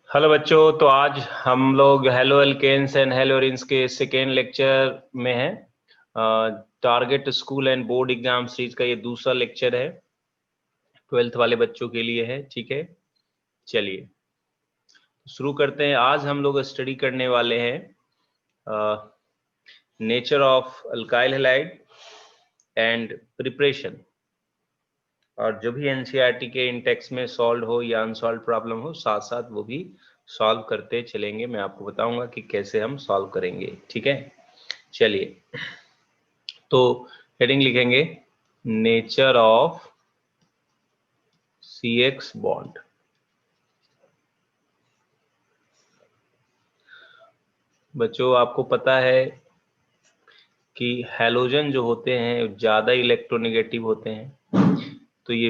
Hello बच्चों, तो आज हम लोग हेलो एल्केन्स एंड हेलोरिन्स के सेकेंड लेक्चर में हैं। Target school and board exam series का ये दूसरा लेक्चर है, 12th वाले बच्चों के लिए है। ठीक है, चलिए शुरू करते हैं। आज हम लोग स्टडी करने वाले हैं nature of alkyl halide and preparation. और जो भी एनसीईआरटी के इन टेक्स्ट में सॉल्व हो या अनसॉल्व प्रॉब्लम हो, साथ साथ वो भी सॉल्व करते चलेंगे। मैं आपको बताऊंगा कि कैसे हम सॉल्व करेंगे। ठीक है, चलिए तो हेडिंग लिखेंगे नेचर ऑफ CX बॉन्ड। बच्चों, आपको पता है कि हैलोजन जो होते हैं ज़्यादा इलेक्ट्रोनेगेटिव होते हैं। तो ये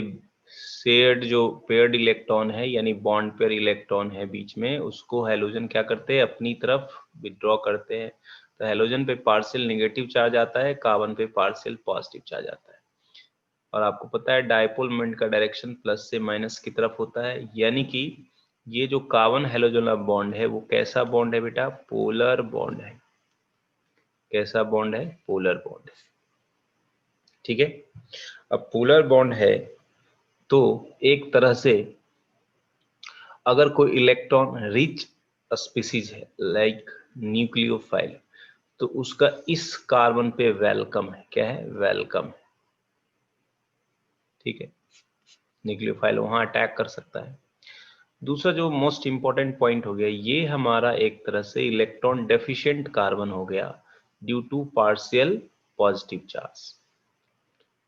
शेयर्ड जो पेयर्ड इलेक्ट्रॉन है, यानी बॉन्ड पेयर इलेक्ट्रॉन है बीच में, उसको हैलोजन क्या करते हैं, अपनी तरफ विड्रॉ करते हैं। तो हैलोजन पे पार्शियल नेगेटिव चार्ज आता है, कार्बन पे पार्शियल पॉजिटिव चार्ज आता है। और आपको पता है डायपोल मोमेंट का डायरेक्शन प्लस से माइनस की तरफ होता है, यानी कि ये जो कार्बन हैलोजन बॉन्ड है वो कैसा बॉन्ड है बेटा, पोलर बॉन्ड है। कैसा बॉन्ड है, पोलर बॉन्ड है। ठीक है, अब पोलर बॉन्ड है तो एक तरह से अगर कोई इलेक्ट्रॉन रिच स्पीसीज है लाइक न्यूक्लियोफाइल, तो उसका इस कार्बन पे वेलकम है। क्या है, वेलकम है। ठीक है, न्यूक्लियोफाइल वहां अटैक कर सकता है। दूसरा जो मोस्ट इंपॉर्टेंट पॉइंट हो गया, ये हमारा एक तरह से इलेक्ट्रॉन डेफिशिएंट कार्बन हो गया due to partial positive charge.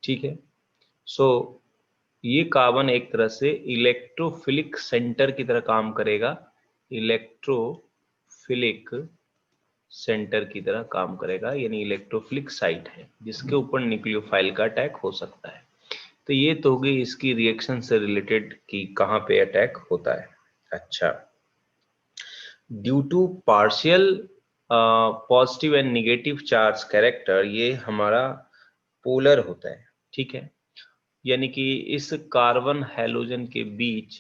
ठीक है, सो ये कार्बन एक तरह से इलेक्ट्रोफिलिक सेंटर की तरह काम करेगा। इलेक्ट्रोफिलिक सेंटर की तरह काम करेगा, यानी इलेक्ट्रोफिलिक साइट है जिसके ऊपर न्यूक्लियोफाइल का अटैक हो सकता है। तो ये तो हो गई इसकी रिएक्शन से रिलेटेड कि कहाँ पे अटैक होता है। अच्छा, due to partial positive and negative charge character, ये हमारा पोलर होता है। ठीक है, यानी कि इस कार्बन हैलोजन के बीच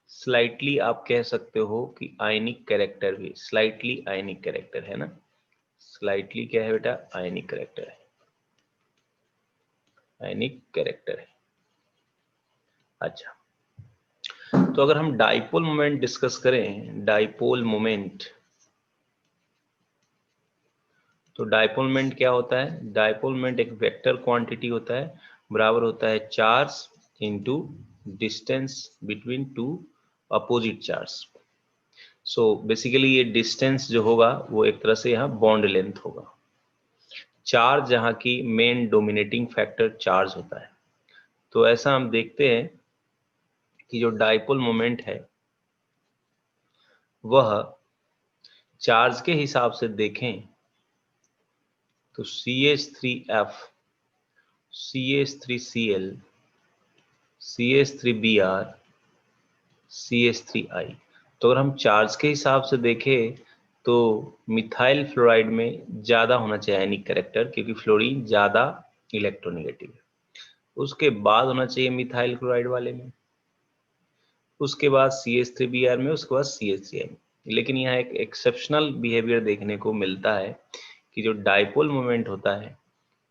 स्लाइटली आप कह सकते हो कि आयनिक कैरेक्टर भी, स्लाइटली आयनिक कैरेक्टर है ना। स्लाइटली क्या है बेटा, आयनिक कैरेक्टर है, आयनिक कैरेक्टर है। अच्छा, तो अगर हम डाइपोल मोमेंट डिस्कस करें, डाइपोल मोमेंट, तो डाइपोल मोमेंट क्या होता है, डाइपोल मोमेंट एक वेक्टर क्वांटिटी होता है, बराबर होता है charge into distance between two opposite charge. So basically ये डिस्टेंस जो होगा वो एक तरह से यहाँ बॉन्ड लेंथ होगा। चार्ज यहाँ की मेन डोमिनेटिंग फैक्टर चार्ज होता है। तो ऐसा हम देखते हैं कि जो डाइपोल मोमेंट है वह चार्ज के हिसाब से देखें तो CH3F, CH3Cl, CH3Br, CH3I। तो अगर हम चार्ज के हिसाब से देखें तो मिथाइल फ्लोराइड में ज्यादा होना चाहिए आयनिक कैरेक्टर, क्योंकि फ्लोरीन ज्यादा इलेक्ट्रोनेगेटिव है। उसके बाद होना चाहिए मिथाइल क्लोराइड वाले में, उसके बाद CH3Br में, उसके बाद CH3I में। लेकिन यहाँ एक एक्सेप्शनल बिहेवियर देखने को मिलता है कि जो डाइपोल मोमेंट होता है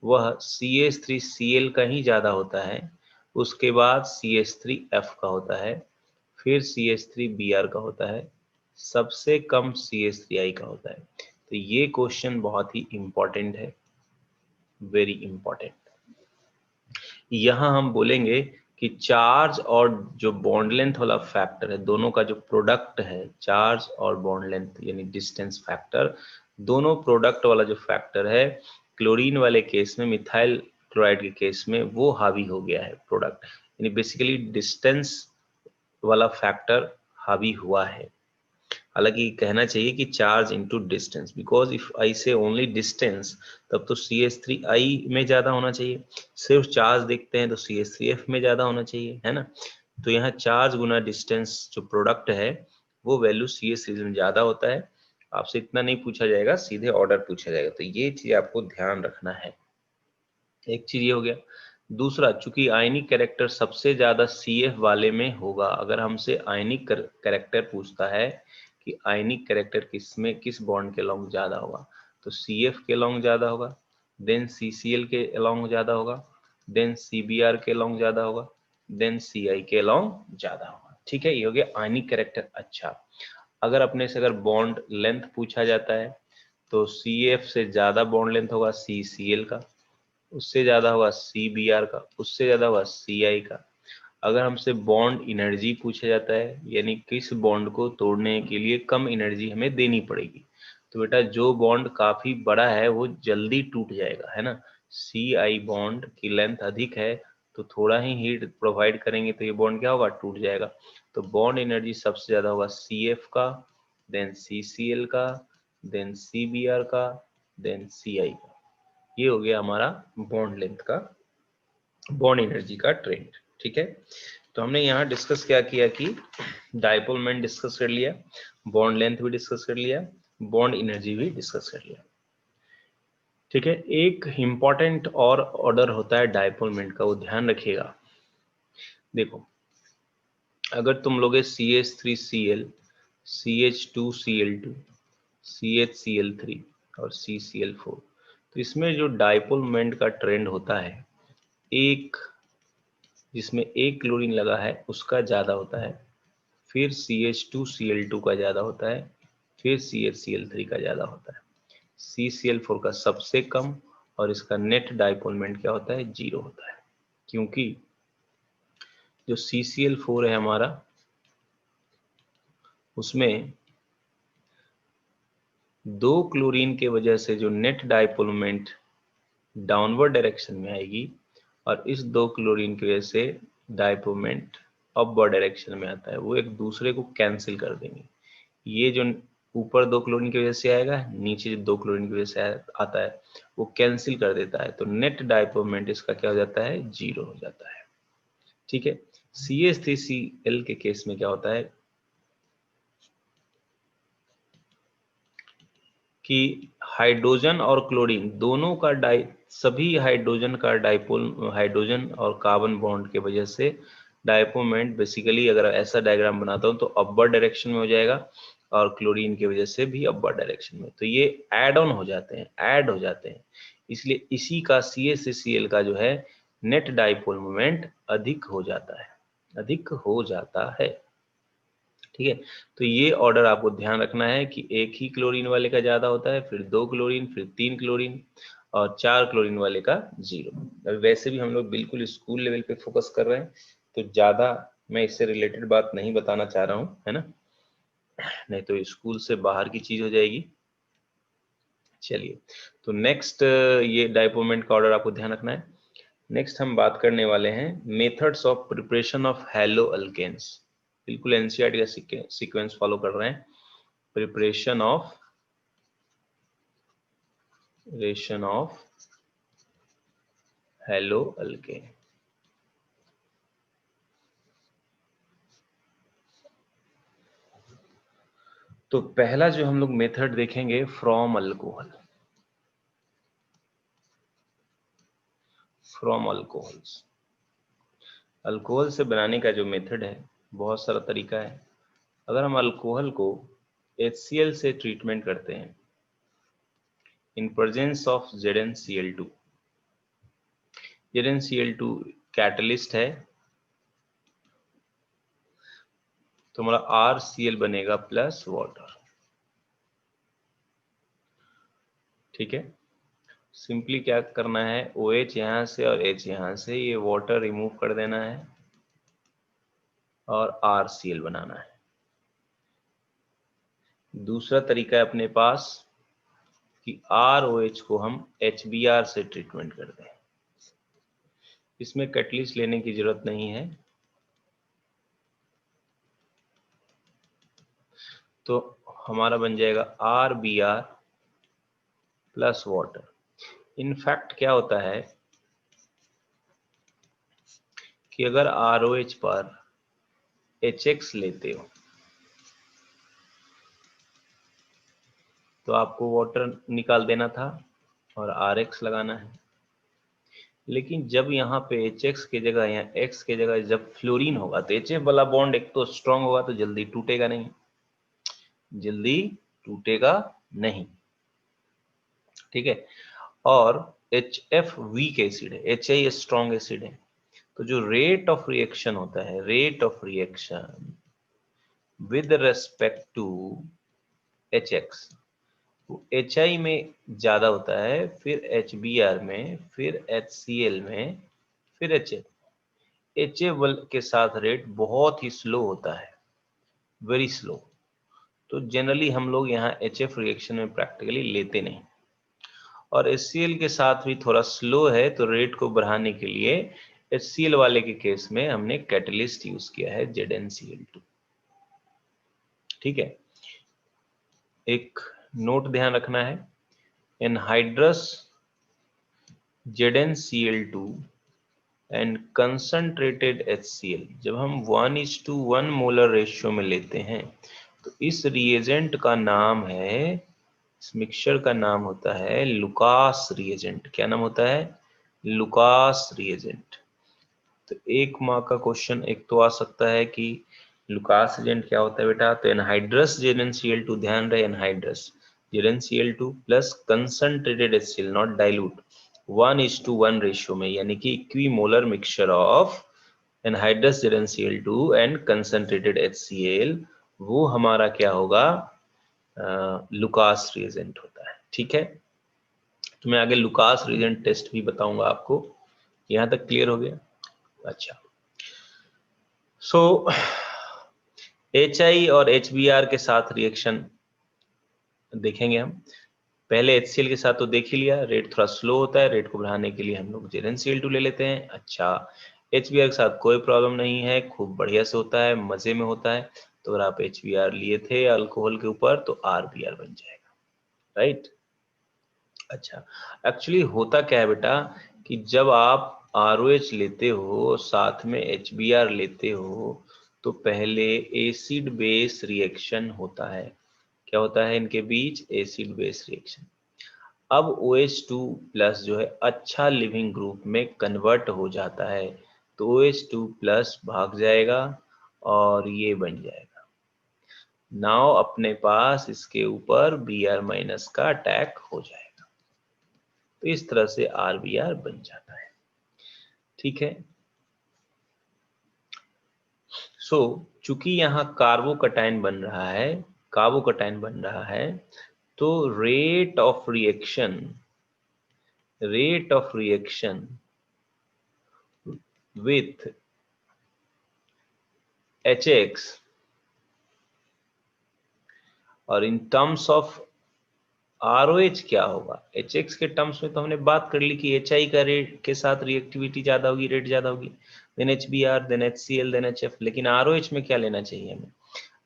वह CH3Cl का ही ज्यादा होता है, उसके बाद CH3F का होता है, फिर CH3Br का होता है, सबसे कम CH3I का होता है। तो ये क्वेश्चन बहुत ही इंपॉर्टेंट है, वेरी इंपॉर्टेंट। यहाँ हम बोलेंगे कि चार्ज और जो बॉन्ड लेंथ वाला फैक्टर है, दोनों का जो प्रोडक्ट है, चार्ज और बॉन्ड लेंथ यानी डिस्टेंस फैक्टर, दोनों प्रोडक्ट वाला जो फैक्टर है, क्लोरीन वाले केस में, मिथाइल क्लोराइड के केस में वो हावी हो गया है प्रोडक्ट, यानी बेसिकली डिस्टेंस वाला फैक्टर हावी हुआ है। हालांकि कहना चाहिए कि charge into distance, because if I से ओनली डिस्टेंस तब तो CH3I में ज्यादा होना चाहिए, सिर्फ चार्ज देखते हैं तो CH3F में ज्यादा होना चाहिए, है ना। तो यहाँ चार्ज गुना डिस्टेंस जो प्रोडक्ट है वो वैल्यू CH3 में ज्यादा होता है। आपसे इतना नहीं पूछा जाएगा, सीधे ऑर्डर पूछा जाएगा, तो ये चीज आपको ध्यान रखना है। एक चीज ये हो गया। दूसरा, चूंकि आयनिक कैरेक्टर सबसे ज्यादा CF वाले में होगा, अगर हमसे आयनिक कैरेक्टर पूछता है कि आयनिक कैरेक्टर किसमें किस बॉन्ड के अलोंग ज्यादा होगा, तो CF के अलोंग ज्यादा होगा, देन CCl के अलोंग ज्यादा होगा, देन CBr के अलोंग ज्यादा होगा, देन Ci के अलोंग ज्यादा होगा। ठीक है, ये हो गया आयनिक कैरेक्टर। अच्छा, अगर अपने से अगर बॉन्ड लेंथ पूछा जाता है तो CF से ज्यादा बॉन्ड लेंथ होगा CCl का, उससे ज्यादा होगा CBr का, उससे ज्यादा होगा Ci का। अगर हमसे बॉन्ड एनर्जी पूछा जाता है, यानी किस बॉन्ड को तोड़ने के लिए कम एनर्जी हमें देनी पड़ेगी, तो बेटा जो बॉन्ड काफी बड़ा है वो जल्दी टूट जाएगा, है ना। Ci बॉन्ड की लेंथ अधिक है तो थोड़ा ही हीट प्रोवाइड करेंगे तो ये बॉन्ड क्या होगा, टूट जाएगा। तो बॉन्ड एनर्जी सबसे ज्यादा होगा CF का, देन CCl का, देन CBr का, देन Ci का। ये हो गया हमारा बॉन्ड लेंथ का, बॉन्ड एनर्जी का ट्रेंड। ठीक है, तो हमने यहाँ डिस्कस क्या किया कि डायपोल मोमेंट डिस्कस कर लिया, बॉन्ड लेंथ भी डिस्कस कर लिया, बॉन्ड एनर्जी भी डिस्कस कर लिया। ठीक है, एक इंपॉर्टेंट और ऑर्डर होता है डायपोल मोमेंट का, वो ध्यान रखिएगा। देखो, अगर तुम लोगे CH3Cl, CH2Cl2, CHCl3 और CCl4, तो इसमें जो डायपोल मोमेंट का ट्रेंड होता है, एक जिसमें एक क्लोरीन लगा है उसका ज्यादा होता है, फिर CH2Cl2 का ज्यादा होता है, फिर CHCl3 का ज्यादा होता है, CCl4 का सबसे कम, और इसका नेट डायपोल मोमेंट क्या होता है, 0 होता है। क्योंकि जो CCl4 है हमारा, उसमें दो क्लोरीन के वजह से जो net dipole moment downward direction में आएगी, और इस दो क्लोरीन की वजह से डायपोल मोमेंट अपवर्ड डायरेक्शन में आता है, वो एक दूसरे को कैंसिल कर देंगे। ये जो ऊपर दो क्लोरीन की वजह से आएगा, नीचे जो दो क्लोरीन की वजह से आता है, वो कैंसिल कर देता है, तो नेट डायपोल मोमेंट इसका क्या हो जाता है, 0 हो जाता है। ठीक है, CH3Cl के केस में क्या होता है कि हाइड्रोजन और क्लोरीन दोनों का सभी हाइड्रोजन का डायपोल, हाइड्रोजन और कार्बन बॉन्ड के वजह से डायपोल मोमेंट बेसिकली, अगर ऐसा डायग्राम बनाता हूं तो अपवर्ड डायरेक्शन में हो जाएगा, और क्लोरीन की वजह से भी अपवर्ड डायरेक्शन में। तो ये ऐड ऑन हो जाते हैं, ऐड हो जाते हैं, इसलिए इसी का CH3Cl का जो है नेट डायपोल मोमेंट अधिक हो जाता है, अधिक हो जाता है। ठीक है, तो ये ऑर्डर आपको ध्यान रखना है कि एक ही क्लोरीन वाले का ज्यादा होता है, फिर दो क्लोरीन, फिर तीन क्लोरीन, और चार क्लोरीन वाले का 0। वैसे भी हम लोग बिल्कुल स्कूल लेवल पे फोकस कर रहे हैं, तो ज्यादा मैं इससे रिलेटेड बात नहीं बताना चाह रहा हूँ, है ना, नहीं तो स्कूल से बाहर की चीज हो जाएगी। चलिए, तो नेक्स्ट ये डायपोल मोमेंट का ऑर्डर आपको ध्यान रखना है। नेक्स्ट हम बात करने वाले हैं methods of preparation of halo alkanes. बिल्कुल एनसीईआरटी का सीक्वेंस फॉलो कर रहे हैं। Preparation of halo alkane. तो पहला जो हम लोग मेथड देखेंगे, from alcohol, from alcohols. Alcohol से बनाने का जो मेथड है, बहुत सारा तरीका है। अगर हम अल्कोहल को HCl से ट्रीटमेंट करते हैं इन presence of ZnCl2, ZnCl2 catalyst है, तो हमारा RCl बनेगा प्लस वाटर। ठीक है, सिंपली क्या करना है, OH यहाँ से और H यहाँ से, ये वाटर रिमूव कर देना है और RCl बनाना है। दूसरा तरीका है अपने पास कि ROH को हम HBr से ट्रीटमेंट कर दें। इसमें कैटलिस्ट लेने की जरूरत नहीं है, तो हमारा बन जाएगा RBr प्लस वाटर। इनफैक्ट क्या होता है कि अगर ROH पर HX लेते हो तो आपको वाटर निकाल देना था और RX लगाना है। लेकिन जब यहाँ पे HX की जगह या X की जगह जब फ्लोरीन होगा तो HF वाला बॉन्ड एक तो स्ट्रांग होगा तो जल्दी टूटेगा नहीं, जल्दी टूटेगा नहीं, ठीक है। और HF वीक एसिड है, HI स्ट्रॉन्ग एसिड है, तो जो रेट ऑफ रिएक्शन होता है, rate of reaction with respect to HX, HI में ज्यादा होता है, फिर HBr में, फिर HCl में, फिर HF। HF के साथ रेट बहुत ही स्लो होता है, वेरी स्लो। तो जनरली हम लोग यहाँ HF रिएक्शन में प्रैक्टिकली लेते नहीं, और HCl के साथ भी थोड़ा स्लो है, तो रेट को बढ़ाने के लिए HCl वाले के केस में हमने कैटलिस्ट यूज किया है ZnCl2, ठीक है। एक नोट ध्यान रखना है, anhydrous ZnCl2 and concentrated HCl जब हम 1:1 मोलर रेशियो में लेते हैं तो इस रिएजेंट का नाम है, इस मिक्सचर का नाम होता है लुकास रिएजेंट। क्या नाम होता है? Lucas reagent. तो एक मार्क का क्वेश्चन एक तो आ सकता है कि लुकास रिएजेंट क्या होता है बेटा, तो एनहाइड्रस ZnCl2, ध्यान रहे anhydrous ZnCl2 plus concentrated HCl, not dilute, 1:1 ratio में, यानी कि equimolar mixture of anhydrous ZnCl2 and concentrated HCl, वो हमारा क्या होगा, लुकास रिएजेंट होता है, ठीक है। तो मैं आगे लुकास रिएजेंट टेस्ट भी बताऊंगा आपको। यहां तक क्लियर हो गया? अच्छा, सो HI और HBr के साथ रिएक्शन देखेंगे हम। पहले HCl के साथ तो देख ही लिया, रेट थोड़ा स्लो होता है, रेट को बढ़ाने के लिए हम लोग ZnCl2 ले लेते हैं। अच्छा, HBr के साथ कोई प्रॉब्लम नहीं है, खूब बढ़िया से होता है, मजे में होता है। तो अगर आप HBr लिए थे अल्कोहल के ऊपर तो RBr बन जाएगा, राइट। अच्छा, एक्चुअली होता क्या है बेटा कि जब आप ROH लेते हो साथ में HBr लेते हो तो पहले एसिड बेस रिएक्शन होता है। क्या होता है इनके बीच? Acid base reaction. अब OH2 प्लस जो है अच्छा लिविंग ग्रुप में कन्वर्ट हो जाता है, तो OH2 प्लस भाग जाएगा और ये बन जाएगा। नाउ अपने पास इसके ऊपर Br माइनस का अटैक हो जाएगा, तो इस तरह से RBr बन जाता है, ठीक है। सो चूंकि यहाँ कार्बोकटाइन बन रहा है, कार्बोकटाइन बन रहा है, तो rate of reaction with HX और इन टर्म्स ऑफ ROH क्या होगा? HX के टर्म्स में तो हमने बात कर ली कि HI का रेट के साथ रिएक्टिविटी ज्यादा होगी, रेट ज्यादा होगी, then HBr, then HCl, then HF। लेकिन ROH में क्या लेना चाहिए हमें?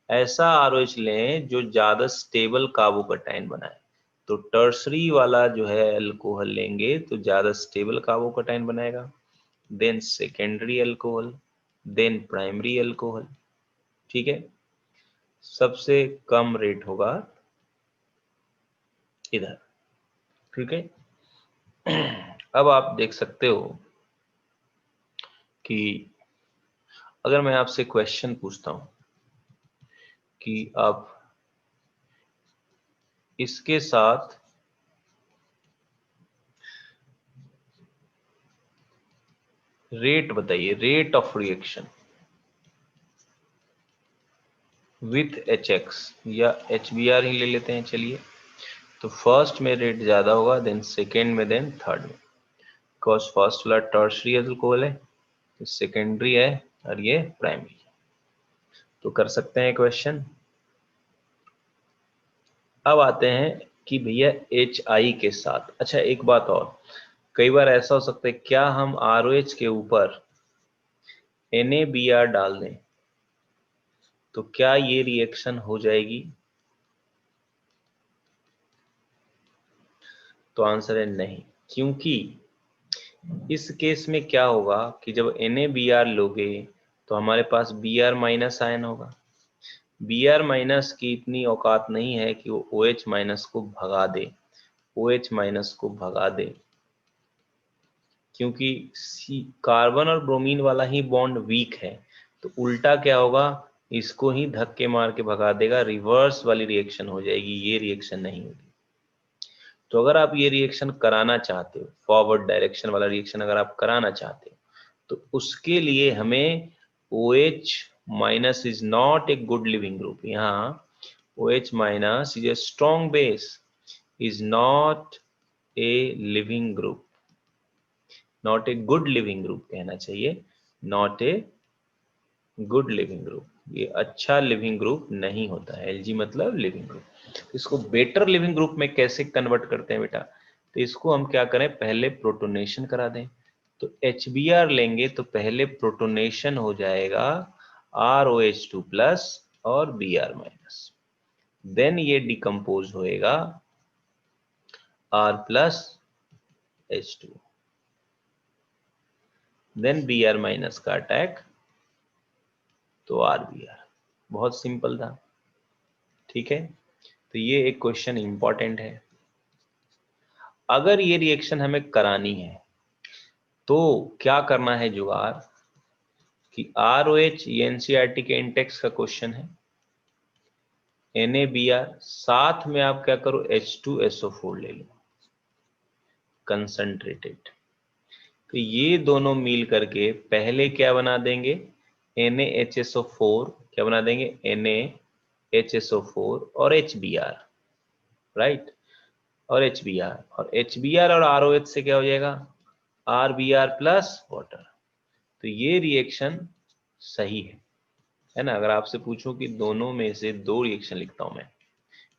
ऐसा ROH लें जो ज्यादा स्टेबल कार्बोकटाइन बनाए। तो टर्सरी वाला जो है अल्कोहल लेंगे तो ज्यादा स्टेबल कार्बोकटाइन बनाएगा, then secondary alcohol, then primary alcohol, ठीक है। सबसे कम रेट होगा इधर, ठीक है। अब आप देख सकते हो कि अगर मैं आपसे क्वेश्चन पूछता हूं कि आप इसके साथ रेट बताइए, rate of reaction with HX या HBr ही ले लेते हैं, चलिए। तो फर्स्ट में रेट ज्यादा होगा, देन सेकेंड में, देन थर्ड में, बिकॉज फर्स्ट वाला टर्शरी अल्कोहल है, तो सेकेंडरी है और ये प्राइमरी। तो कर सकते हैं क्वेश्चन। अब आते हैं कि भैया HI के साथ, अच्छा एक बात और, कई बार ऐसा हो सकता है क्या हम ROH के ऊपर NaBr डाल दें तो क्या ये रिएक्शन हो जाएगी? तो आंसर है नहीं, क्योंकि इस केस में क्या होगा कि जब NaBr लोगे तो हमारे पास Br माइनस आयन होगा। Br माइनस की इतनी औकात नहीं है कि वो OH माइनस को भगा दे, OH माइनस को भगा दे। क्योंकि कार्बन और ब्रोमीन वाला ही बॉन्ड वीक है, तो उल्टा क्या होगा, इसको ही धक्के मार के भगा देगा, रिवर्स वाली रिएक्शन हो जाएगी, ये रिएक्शन नहीं होगी। तो अगर आप ये रिएक्शन कराना चाहते हो, फॉरवर्ड डायरेक्शन वाला रिएक्शन अगर आप कराना चाहते हो, तो उसके लिए हमें OH minus is not a good leaving group. यहाँ OH minus is a strong base, is not a living group, not a good living group कहना चाहिए, not a good living group, ये अच्छा लिविंग ग्रुप नहीं होता है। Lg मतलब leaving group. इसको बेटर लिविंग ग्रुप में कैसे कन्वर्ट करते हैं बेटा, तो इसको हम क्या करें, पहले प्रोटोनेशन करा दें। तो HBr लेंगे तो पहले प्रोटोनेशन हो जाएगा ROH2 प्लस और Br माइनस, देन ये डिकम्पोज होएगा R plus H2, then Br minus का अटैक तो RBr। बहुत सिंपल था, ठीक है। तो ये एक क्वेश्चन इंपॉर्टेंट है। अगर ये रिएक्शन हमें करानी है तो क्या करना है जुगाड़, कि ROH ये NCERT के इंटेक्स का क्वेश्चन है, NaBr, साथ में आप क्या करो H2SO4 ले लो कंसंट्रेटेड। तो ये दोनों मिल करके पहले क्या बना देंगे, NaHSO4, क्या बना देंगे, NaHSO4 और HBr, राइट, और HBr, और HBr और ROH से क्या हो जाएगा, RBr प्लस वाटर। तो ये रिएक्शन सही है ना। अगर आपसे पूछूं कि दोनों में से दो रिएक्शन लिखता हूं मैं,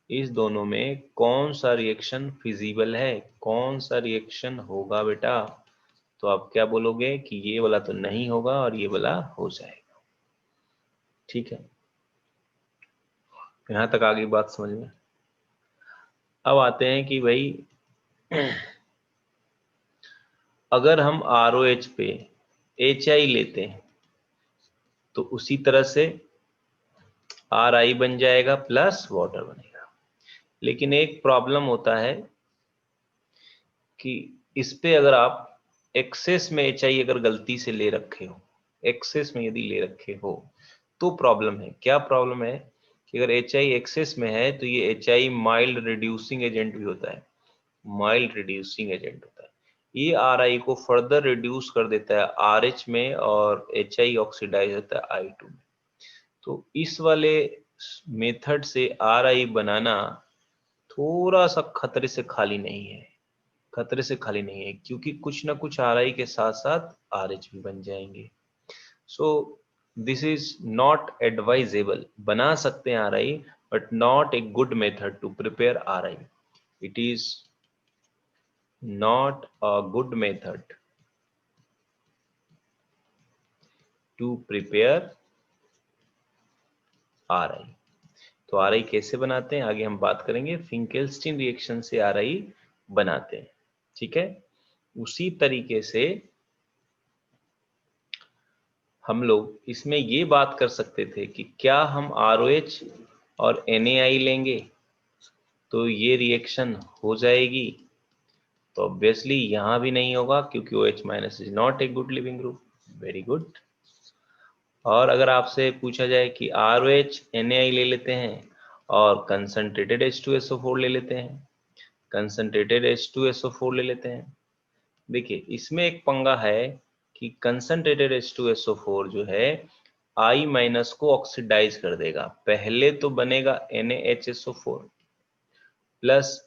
इस दोनों में कौन सा रिएक्शन फिजिबल है, कौन सा रिएक्शन होगा बेटा, तो आप क्या बोलोगे कि ये वाला तो नहीं होगा और ये वाला हो जाएगा, ठीक है। यहां तक आगे बात समझ में। अब आते हैं कि भाई अगर हम ROH पे HI लेते हैं तो उसी तरह से RI बन जाएगा प्लस वाटर बनेगा। लेकिन एक प्रॉब्लम होता है कि इस पे अगर आप एक्सेस में HI अगर गलती से ले रखे हो, एक्सेस में यदि ले रखे हो तो प्रॉब्लम है। क्या प्रॉब्लम है कि अगर HI एक्सेस में है तो ये HI माइल्ड रिड्यूसिंग एजेंट भी होता है, माइल्ड रिड्यूसिंग एजेंट होता है। ये RI को फर्दर रिड्यूस कर देता है RH में और HI ऑक्सीडाइज होता है I2 में। तो इस वाले मेथड से RI बनाना थोड़ा सा खतरे से खाली नहीं है, खतरे से खाली नहीं है, क्योंकि कुछ ना कुछ RI के साथ साथ RH भी बन जाएंगे। So this is not advisable. बना सकते हैं RI but not a good method to prepare RI। इट इज not a good method to prepare RI। तो RI कैसे बनाते हैं आगे हम बात करेंगे। फिंकेल्स्टीन रिएक्शन से RI बनाते हैं, ठीक है। उसी तरीके से हम लोग इसमें ये बात कर सकते थे कि क्या हम ROH और NaI लेंगे तो ये रिएक्शन हो जाएगी, तो ऑब्वियसली यहां भी नहीं होगा क्योंकि OH minus is not a good leaving group. Very good. और अगर आपसे पूछा जाए कि ROH NaI ले लेते हैं और कंसंट्रेटेड H2SO4 ले लेते हैं, कंसंट्रेटेड H2SO4 ले लेते हैं। देखिए इसमें एक पंगा है कि कंसंट्रेटेड H2SO4 जो है I माइनस को ऑक्सीडाइज कर देगा। पहले तो बनेगा NaHSO4 प्लस,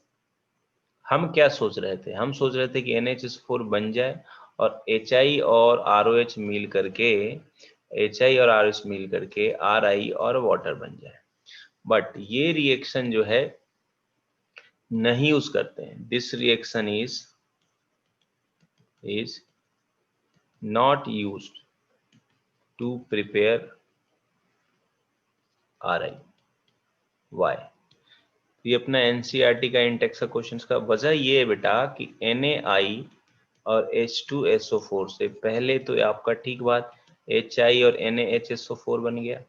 हम क्या सोच रहे थे, हम सोच रहे थे कि NaHSO4 बन जाए और HI और ROH मिल करके, HI और ROH मिल करके RI और वाटर बन जाए। बट ये रिएक्शन जो है नहीं यूज करते हैं। This reaction is not used to prepare RI। Why? ये अपना NCERT का इंटेक्स का क्वेश्चन का वजह ये है बेटा कि NaI और H2SO4 से पहले तो आपका ठीक बात HI और NaHSO4 बन गया,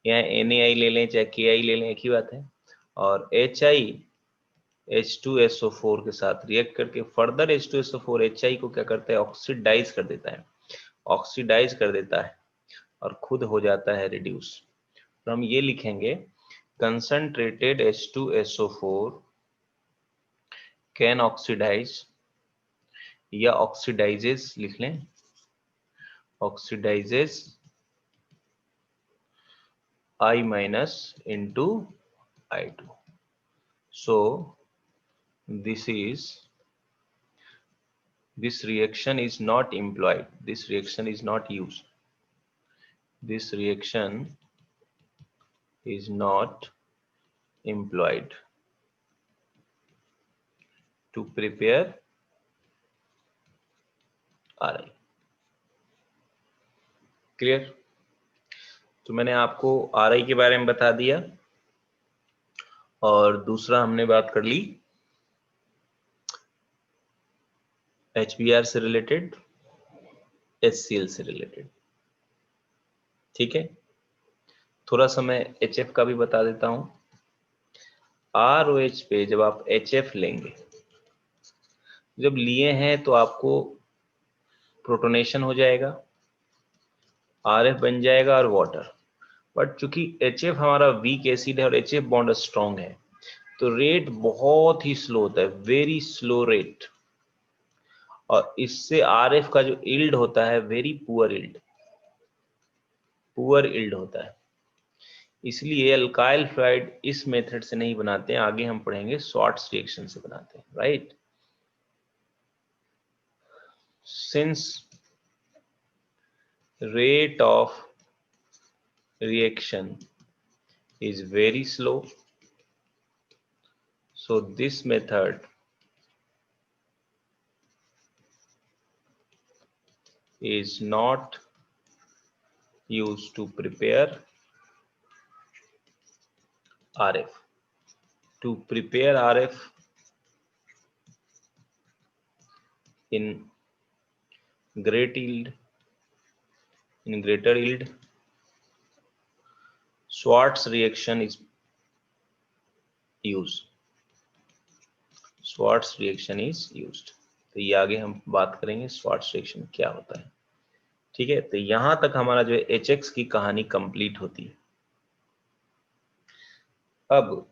यहाँ NaI ले लें चाहे KI ले लें एक ही बात है, और HI H2SO4 के साथ रिएक्ट करके फर्दर H2SO4 HI को क्या करता है, ऑक्सीडाइज कर देता है, ऑक्सीडाइज कर देता है और खुद हो जाता है रिड्यूस। तो हम ये लिखेंगे कंसंट्रेटेड H2SO4 कैन ऑक्सीडाइज या ऑक्सीडाइजेस लिख लें, oxidises I minus into I2. So this reaction is not employed, this reaction is not used, this reaction is not employed to prepare RI. Clear? तो मैंने आपको RI के बारे में बता दिया और दूसरा हमने बात कर ली HBr से रिलेटेड, HCl से रिलेटेड। ठीक है, थोड़ा सा मैं HF का भी बता देता हूं। ROH पे जब आप HF लेंगे, जब लिए हैं तो आपको प्रोटोनेशन हो जाएगा, RF बन जाएगा और वाटर। बट चूंकि HF हमारा वीक एसिड है और HF बॉन्ड स्ट्रॉन्ग है, तो रेट बहुत ही स्लो होता है, वेरी स्लो रेट, और इससे RF का जो यील्ड होता है वेरी पुअर यील्ड होता है। इसलिए अल्काइल फ्लूइड इस मेथड से नहीं बनाते हैं, आगे हम पढ़ेंगे शॉर्ट्स रिएक्शन से बनाते हैं, right. Since rate of reaction is very slow, so this method is not used to prepare RF. To prepare RF in greater yield, Schwartz reaction is used. Schwartz reaction is used. तो ये आगे हम बात करेंगे Schwartz reaction क्या होता है। ठीक है, तो यहां तक हमारा जो है HX की कहानी कंप्लीट होती है। अब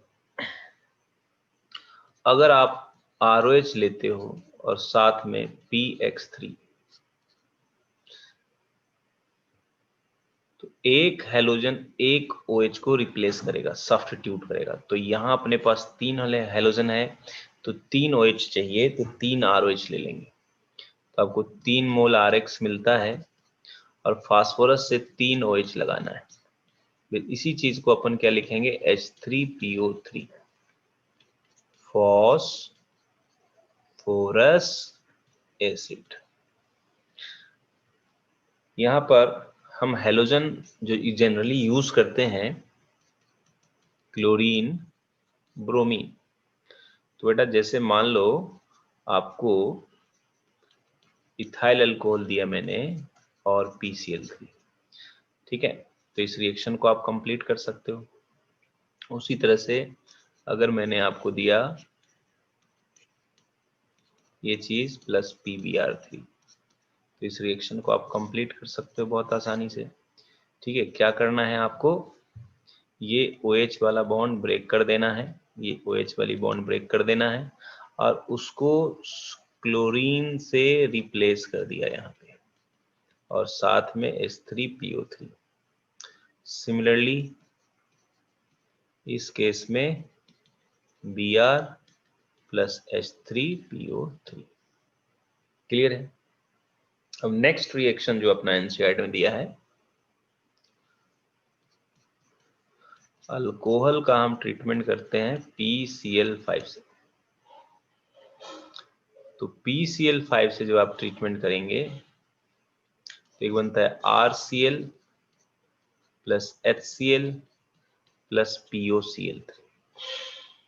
अगर आप ROH लेते हो और साथ में PX3, तो एक हेलोजन एक OH को रिप्लेस करेगा, सब्स्टिट्यूट करेगा। तो यहाँ अपने पास 3 हेलोजन है, तो 3 OH चाहिए, तो 3 ROH ले लेंगे, तो आपको 3 मोल RX मिलता है और फास्फोरस से 3 OH लगाना है। फिर इसी चीज को अपन क्या लिखेंगे, H3PO3, फॉस्फोरस एसिड। यहाँ पर हम हेलोजन जो जनरली यूज करते हैं, क्लोरीन, ब्रोमीन। तो बेटा जैसे मान लो आपको इथाइल अल्कोहल दिया मैंने और PCl3, ठीक है, तो इस रिएक्शन को आप कंप्लीट कर सकते हो। उसी तरह से अगर मैंने आपको दिया ये चीज प्लस PBr3, तो इस रिएक्शन को आप कंप्लीट कर सकते हो बहुत आसानी से। ठीक है, क्या करना है आपको, ये OH वाला बॉन्ड ब्रेक कर देना है, ये OH वाली बॉन्ड ब्रेक कर देना है और उसको क्लोरीन से रिप्लेस कर दिया यहाँ पे, और साथ में H3PO3। सिमिलरली इस केस में Br प्लस H3PO3। क्लियर है? अब नेक्स्ट रिएक्शन जो अपना एनसीईआरटी में दिया है, अल्कोहल का हम ट्रीटमेंट करते हैं PCl5 से। तो PCl5 से जो आप ट्रीटमेंट करेंगे, तो एक बनता है RCl plus HCl plus POCl3।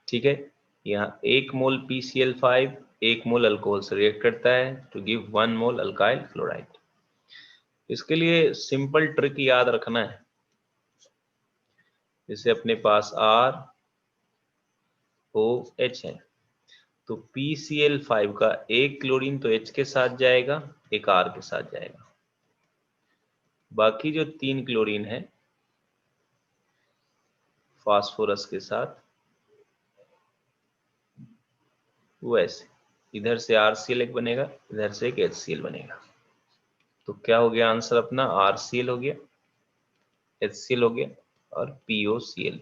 ठीक है, यहाँ 1 मोल PCl5 1 मोल अल्कोहल से रिएक्ट करता है to give 1 mole alkyl fluoride. इसके लिए सिंपल ट्रिक याद रखना है, जैसे अपने पास ROH है, तो PCl5 का एक क्लोरीन तो H के साथ जाएगा, एक R के साथ जाएगा, बाकी जो 3 क्लोरीन है फास्फोरस के साथ वो ऐसे, इधर से RCl एक बनेगा, इधर से एक HCl बनेगा। तो क्या हो गया आंसर अपना? RCl हो गया, HCl हो गया और POCl।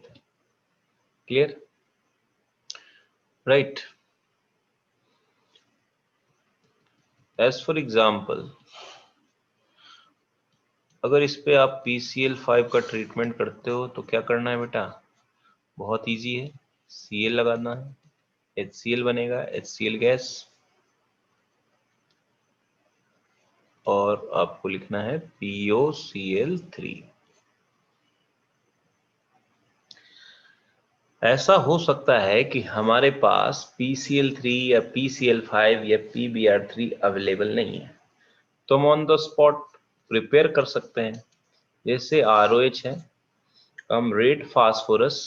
Clear? Right. As for example, अगर इस पे आप PCl5 का ट्रीटमेंट करते हो तो क्या करना है बेटा? बहुत इजी है, Cl लगाना है, HCl बनेगा, HCl गैस, और आपको लिखना है POCl3। ऐसा हो सकता है कि हमारे पास PCl3 या PCl5 या PBr3 अवेलेबल नहीं है, तो हम ऑन द स्पॉट प्रिपेयर कर सकते हैं। जैसे ROH है, हम रेड फास्फोरस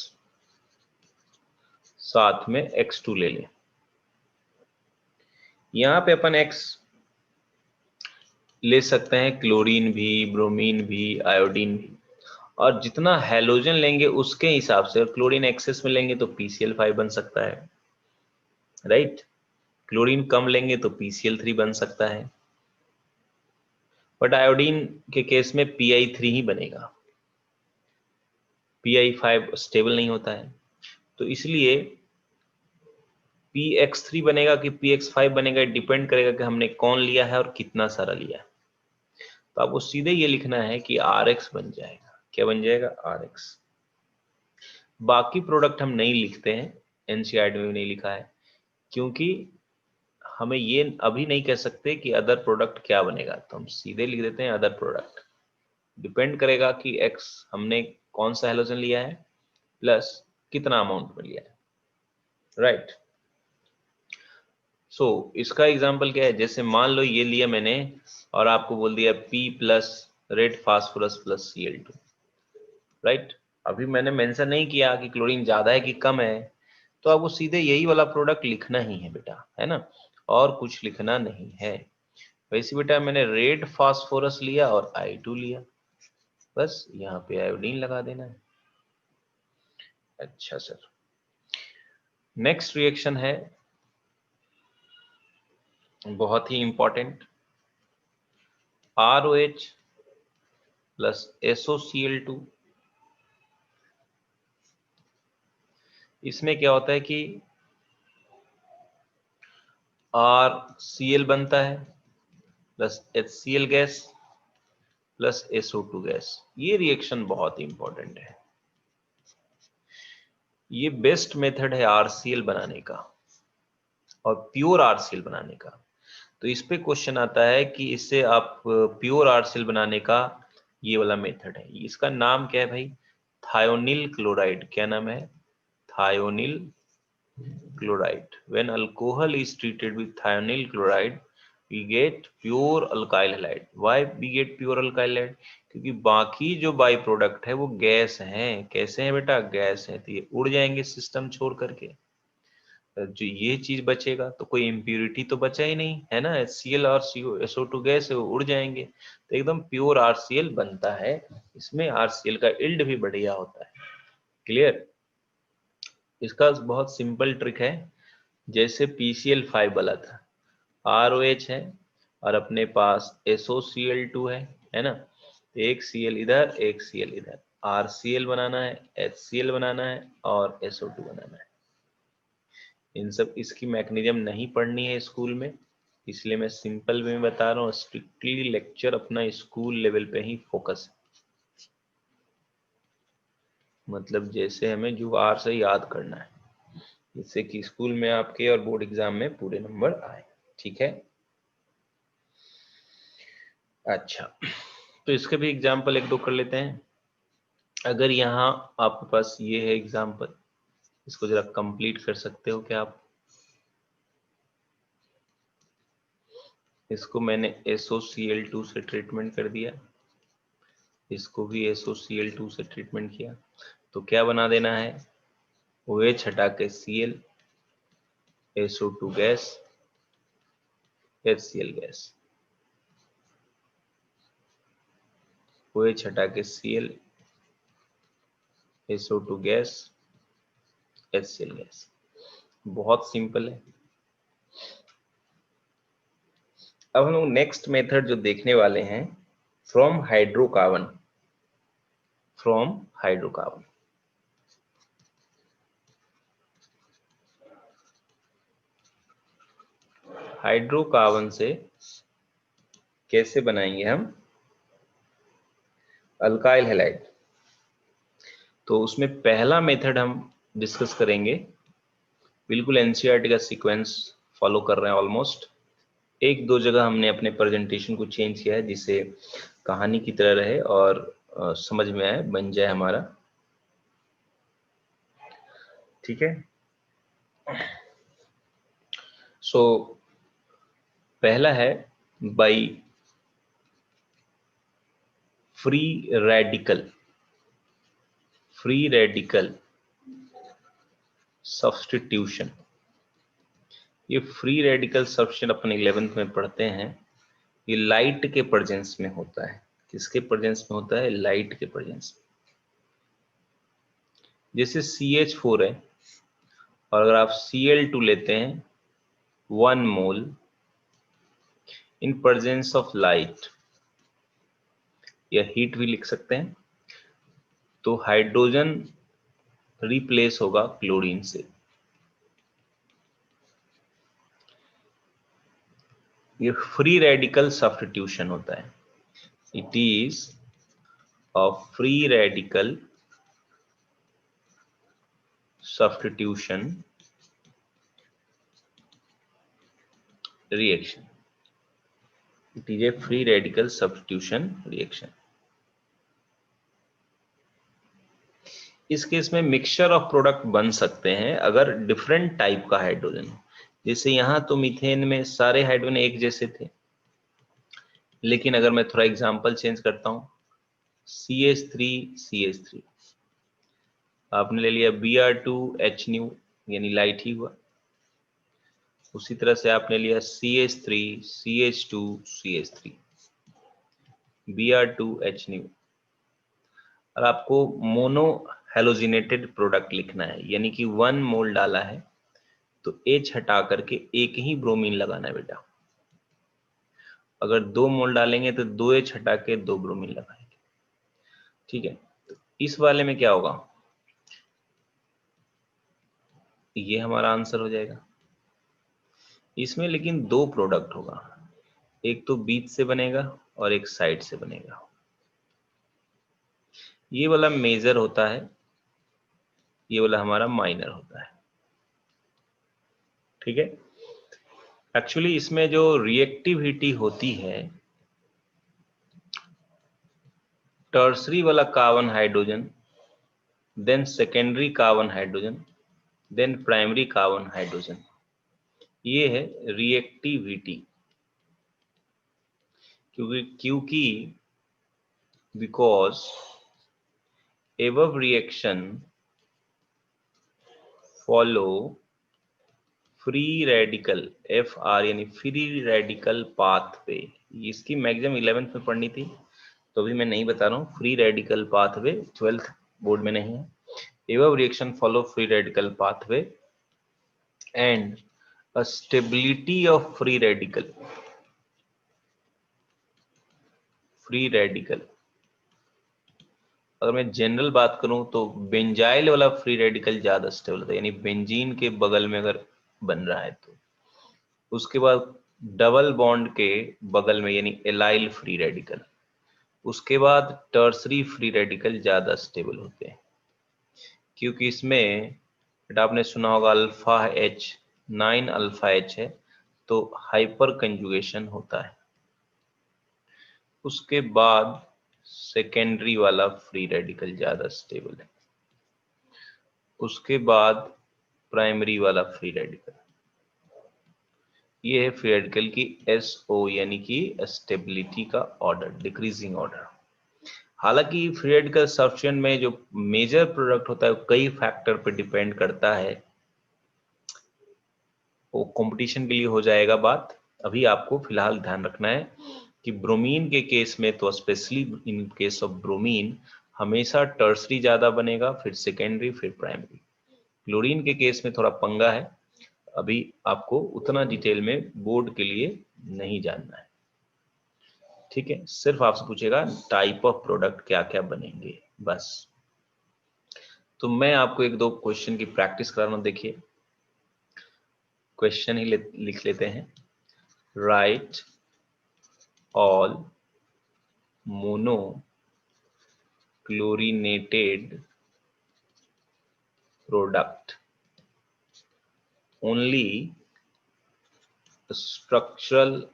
साथ में X2 ले लें। यहाँ पे अपन X ले सकते हैं, क्लोरीन भी, ब्रोमीन भी, आयोडीन भी, और जितना हैलोजन लेंगे उसके हिसाब से, और क्लोरीन एक्सेस में लेंगे तो PCl5 बन सकता है, राइट। क्लोरीन कम लेंगे तो PCl3 बन सकता है, बट आयोडीन के केस में Pi3 ही बनेगा, Pi5 स्टेबल नहीं होता है, तो इसलिए PX3 बनेगा कि PX5 बनेगा, डिपेंड करेगा कि हमने कौन लिया है और कितना सारा लिया है। तो आपको सीधे ये लिखना है कि RX बन जाएगा। क्या बन जाएगा? RX। बाकी प्रोडक्ट हम नहीं लिखते हैं, एनसीईआरटी में भी नहीं लिखा है, क्योंकि हमें ये अभी नहीं कह सकते कि अदर प्रोडक्ट क्या बनेगा, तो हम सीधे लिख देते हैं अदर प्रोडक्ट। डिपेंड करेगा कि X हमने कौन सा हैलोजन लिया है प्लस कितना अमाउंट में लिया है, राइट। सो इसका एग्जांपल क्या है? जैसे मान लो ये लिया मैंने और आपको बोल दिया P plus red phosphorus plus Cl2, right. अभी मैंने मेंशन नहीं किया कि क्लोरीन ज्यादा है कि कम है, तो आपको सीधे यही वाला प्रोडक्ट लिखना ही है बेटा, है ना, और कुछ लिखना नहीं है। वैसे बेटा मैंने रेड फास्फोरस लिया और I2 लिया, बस यहाँ पे आयोडीन लगा देना है। अच्छा सर, नेक्स्ट रिएक्शन है बहुत ही इंपॉर्टेंट, ROH प्लस SOCl2। इसमें क्या होता है कि RCl बनता है plus HCl gas plus SO2 gas. ये रिएक्शन बहुत इंपॉर्टेंट है, ये बेस्ट मेथड है RCl बनाने का और प्योर RCl बनाने का। तो इस पे क्वेश्चन आता है कि इससे आप प्योर RCl बनाने का ये वाला मेथड है, इसका नाम क्या है भाई? Thionyl chloride. क्या नाम है? Thionyl chloride. When alcohol is treated with thionyl chloride, we get pure alkyl halide. Why we get pure alkyl halide? क्योंकि बाकी जो बाई प्रोडक्ट है वो गैस हैं। कैसे हैं बेटा? गैस है, तो ये उड़ जाएंगे सिस्टम छोड़ करके, जो ये चीज बचेगा तो कोई इम्प्यूरिटी तो बचा ही नहीं, है ना। HCl और SO2 गैस है, वो उड़ जाएंगे, तो एकदम प्योर RCl बनता है। इसमें RCl का इल्ड भी बढ़िया होता है। क्लियर? इसका बहुत सिंपल ट्रिक है, जैसे PCl5 वाला था, ROH है और अपने पास SOCl2 है ना, तो एक Cl इधर एक Cl इधर, RCl बनाना है, HCl बनाना है और SO2 बनाना है। इन सब इसकी मैकेनिज्म नहीं पढ़नी है स्कूल में, इसलिए मैं सिंपल वे में बता रहा हूँ। स्ट्रिक्टली लेक्चर अपना स्कूल लेवल पे ही फोकस है, मतलब जैसे हमें जुगाड़ से याद करना है, जिससे कि स्कूल में आपके और बोर्ड एग्जाम में पूरे नंबर आए। ठीक है? अच्छा, तो इसके भी एग्जाम्पल एक दो कर लेते हैं। अगर यहाँ आपके पास ये है एग्जाम्पल, इसको जरा कंप्लीट कर सकते हो क्या आप? इसको मैंने SOCl2 से ट्रीटमेंट कर दिया, इसको भी SOCl2 से ट्रीटमेंट किया, तो क्या बना देना है? OH हटा के Cl, SO2 gas, HCl gas, OH हटा के Cl, SO2 gas, HCl gas. बहुत सिंपल है। अब हम लोग नेक्स्ट मेथड जो देखने वाले हैं, from hydrocarbon. From hydrocarbon, hydrocarbon से कैसे बनाएंगे हम अल्काइल हैलाइड। तो उसमें पहला मेथड हम डिस्कस करेंगे, बिल्कुल एनसीईआरटी का सीक्वेंस फॉलो कर रहे हैं ऑलमोस्ट। एक दो जगह हमने अपने प्रेजेंटेशन को चेंज किया है जिससे कहानी की तरह रहे और समझ में आए, बन जाए हमारा। ठीक है। सो पहला है बाई फ्री रेडिकल सब्स्टिट्यूशन। ये फ्री रेडिकल सब्स्टिट्यूशन अपन 11th में पढ़ते हैं। ये लाइट के प्रेजेंस में होता है। किसके प्रेजेंस में होता है? लाइट के प्रेजेंस में। जैसे CH4 है और अगर आप Cl2 लेते हैं 1 मोल इन प्रेजेंस ऑफ लाइट, या हीट भी लिख सकते हैं, तो हाइड्रोजन रिप्लेस होगा क्लोरीन से। ये फ्री रेडिकल सब्स्टिट्यूशन होता है। It is a free radical substitution reaction. It is a free radical substitution reaction. इस केस में मिक्सचर ऑफ प्रोडक्ट बन सकते हैं अगर डिफरेंट टाइप का हाइड्रोजन हो। जैसे यहाँ तो मीथेन में सारे हाइड्रोजन एक जैसे थे, लेकिन अगर मैं थोड़ा एग्जांपल चेंज करता हूँ, CH3 आपने ले लिया Br2H यानी लाइट ही हुआ। उसी तरह से आपने लिया CH3 CH2 CH3 Br2H, और आपको मोनो हेलोजिनेटेड प्रोडक्ट लिखना है, यानी कि 1 मोल डाला है तो H हटा करके एक ही ब्रोमीन लगाना है बेटा। अगर 2 मोल डालेंगे तो 2H हटा के 2 ब्रोमीन लगाएंगे। ठीक है। तो इस वाले में क्या होगा, ये हमारा आंसर हो जाएगा। इसमें लेकिन 2 प्रोडक्ट होगा, एक तो बीच से बनेगा और एक साइड से बनेगा। ये वाला मेजर होता है, ये वाला हमारा माइनर होता है। ठीक है। एक्चुअली इसमें जो रिएक्टिविटी होती है, टर्सरी वाला carbon hydrogen, then secondary carbon hydrogen, then primary carbon hydrogen, ये है रिएक्टिविटी। क्योंकि because above reaction follow free radical FR यानी फ्री रेडिकल पाथवे। इसकी मैक्सिमम 11th में पढ़नी थी, तो अभी मैं नहीं बता रहा हूँ। Free radical pathway 12th board में नहीं है। above reaction follow free radical pathway and a stability of free radical अगर मैं जनरल बात करूं तो बेंजाइल वाला फ्री रेडिकल ज्यादा स्टेबल होता है, यानी बेंजीन के बगल में अगर बन रहा है तो। उसके बाद डबल बॉन्ड के बगल में यानी एलाइल फ्री रेडिकल। उसके बाद टर्सरी फ्री रेडिकल ज्यादा स्टेबल होते हैं, क्योंकि इसमें आपने सुना होगा अल्फा H 9 अल्फा H है, तो हाइपर कंजुगेशन होता है। उसके बाद सेकेंडरी वाला फ्री रेडिकल ज्यादा स्टेबल है। उसके बाद प्राइमरी वाला फ्री रेडिकल। ये है फ्री रेडिकल की SO यानी कि स्टेबिलिटी का ऑर्डर, डिक्रीजिंग ऑर्डर। हालांकि फ्री रेडिकल सब्स्टिट्यूशन में जो मेजर प्रोडक्ट होता है कई फैक्टर पर डिपेंड करता है। वो कंपटीशन के लिए हो जाएगा बात। अभी आपको फिलहाल ध्यान रखना है कि ब्रोमीन के केस में तो specially in case of bromine हमेशा टर्सरी ज्यादा बनेगा, फिर सेकेंडरी, फिर प्राइमरी। क्लोरीन के केस में थोड़ा पंगा है, अभी आपको उतना डिटेल में बोर्ड के लिए नहीं जानना है, ठीक है। सिर्फ आपसे पूछेगा टाइप ऑफ प्रोडक्ट क्या क्या बनेंगे, बस। तो मैं आपको एक दो क्वेश्चन की प्रैक्टिस करा रहा हूं, देखिए क्वेश्चन ही लिख लेते हैं। Right all mono chlorinated product only structural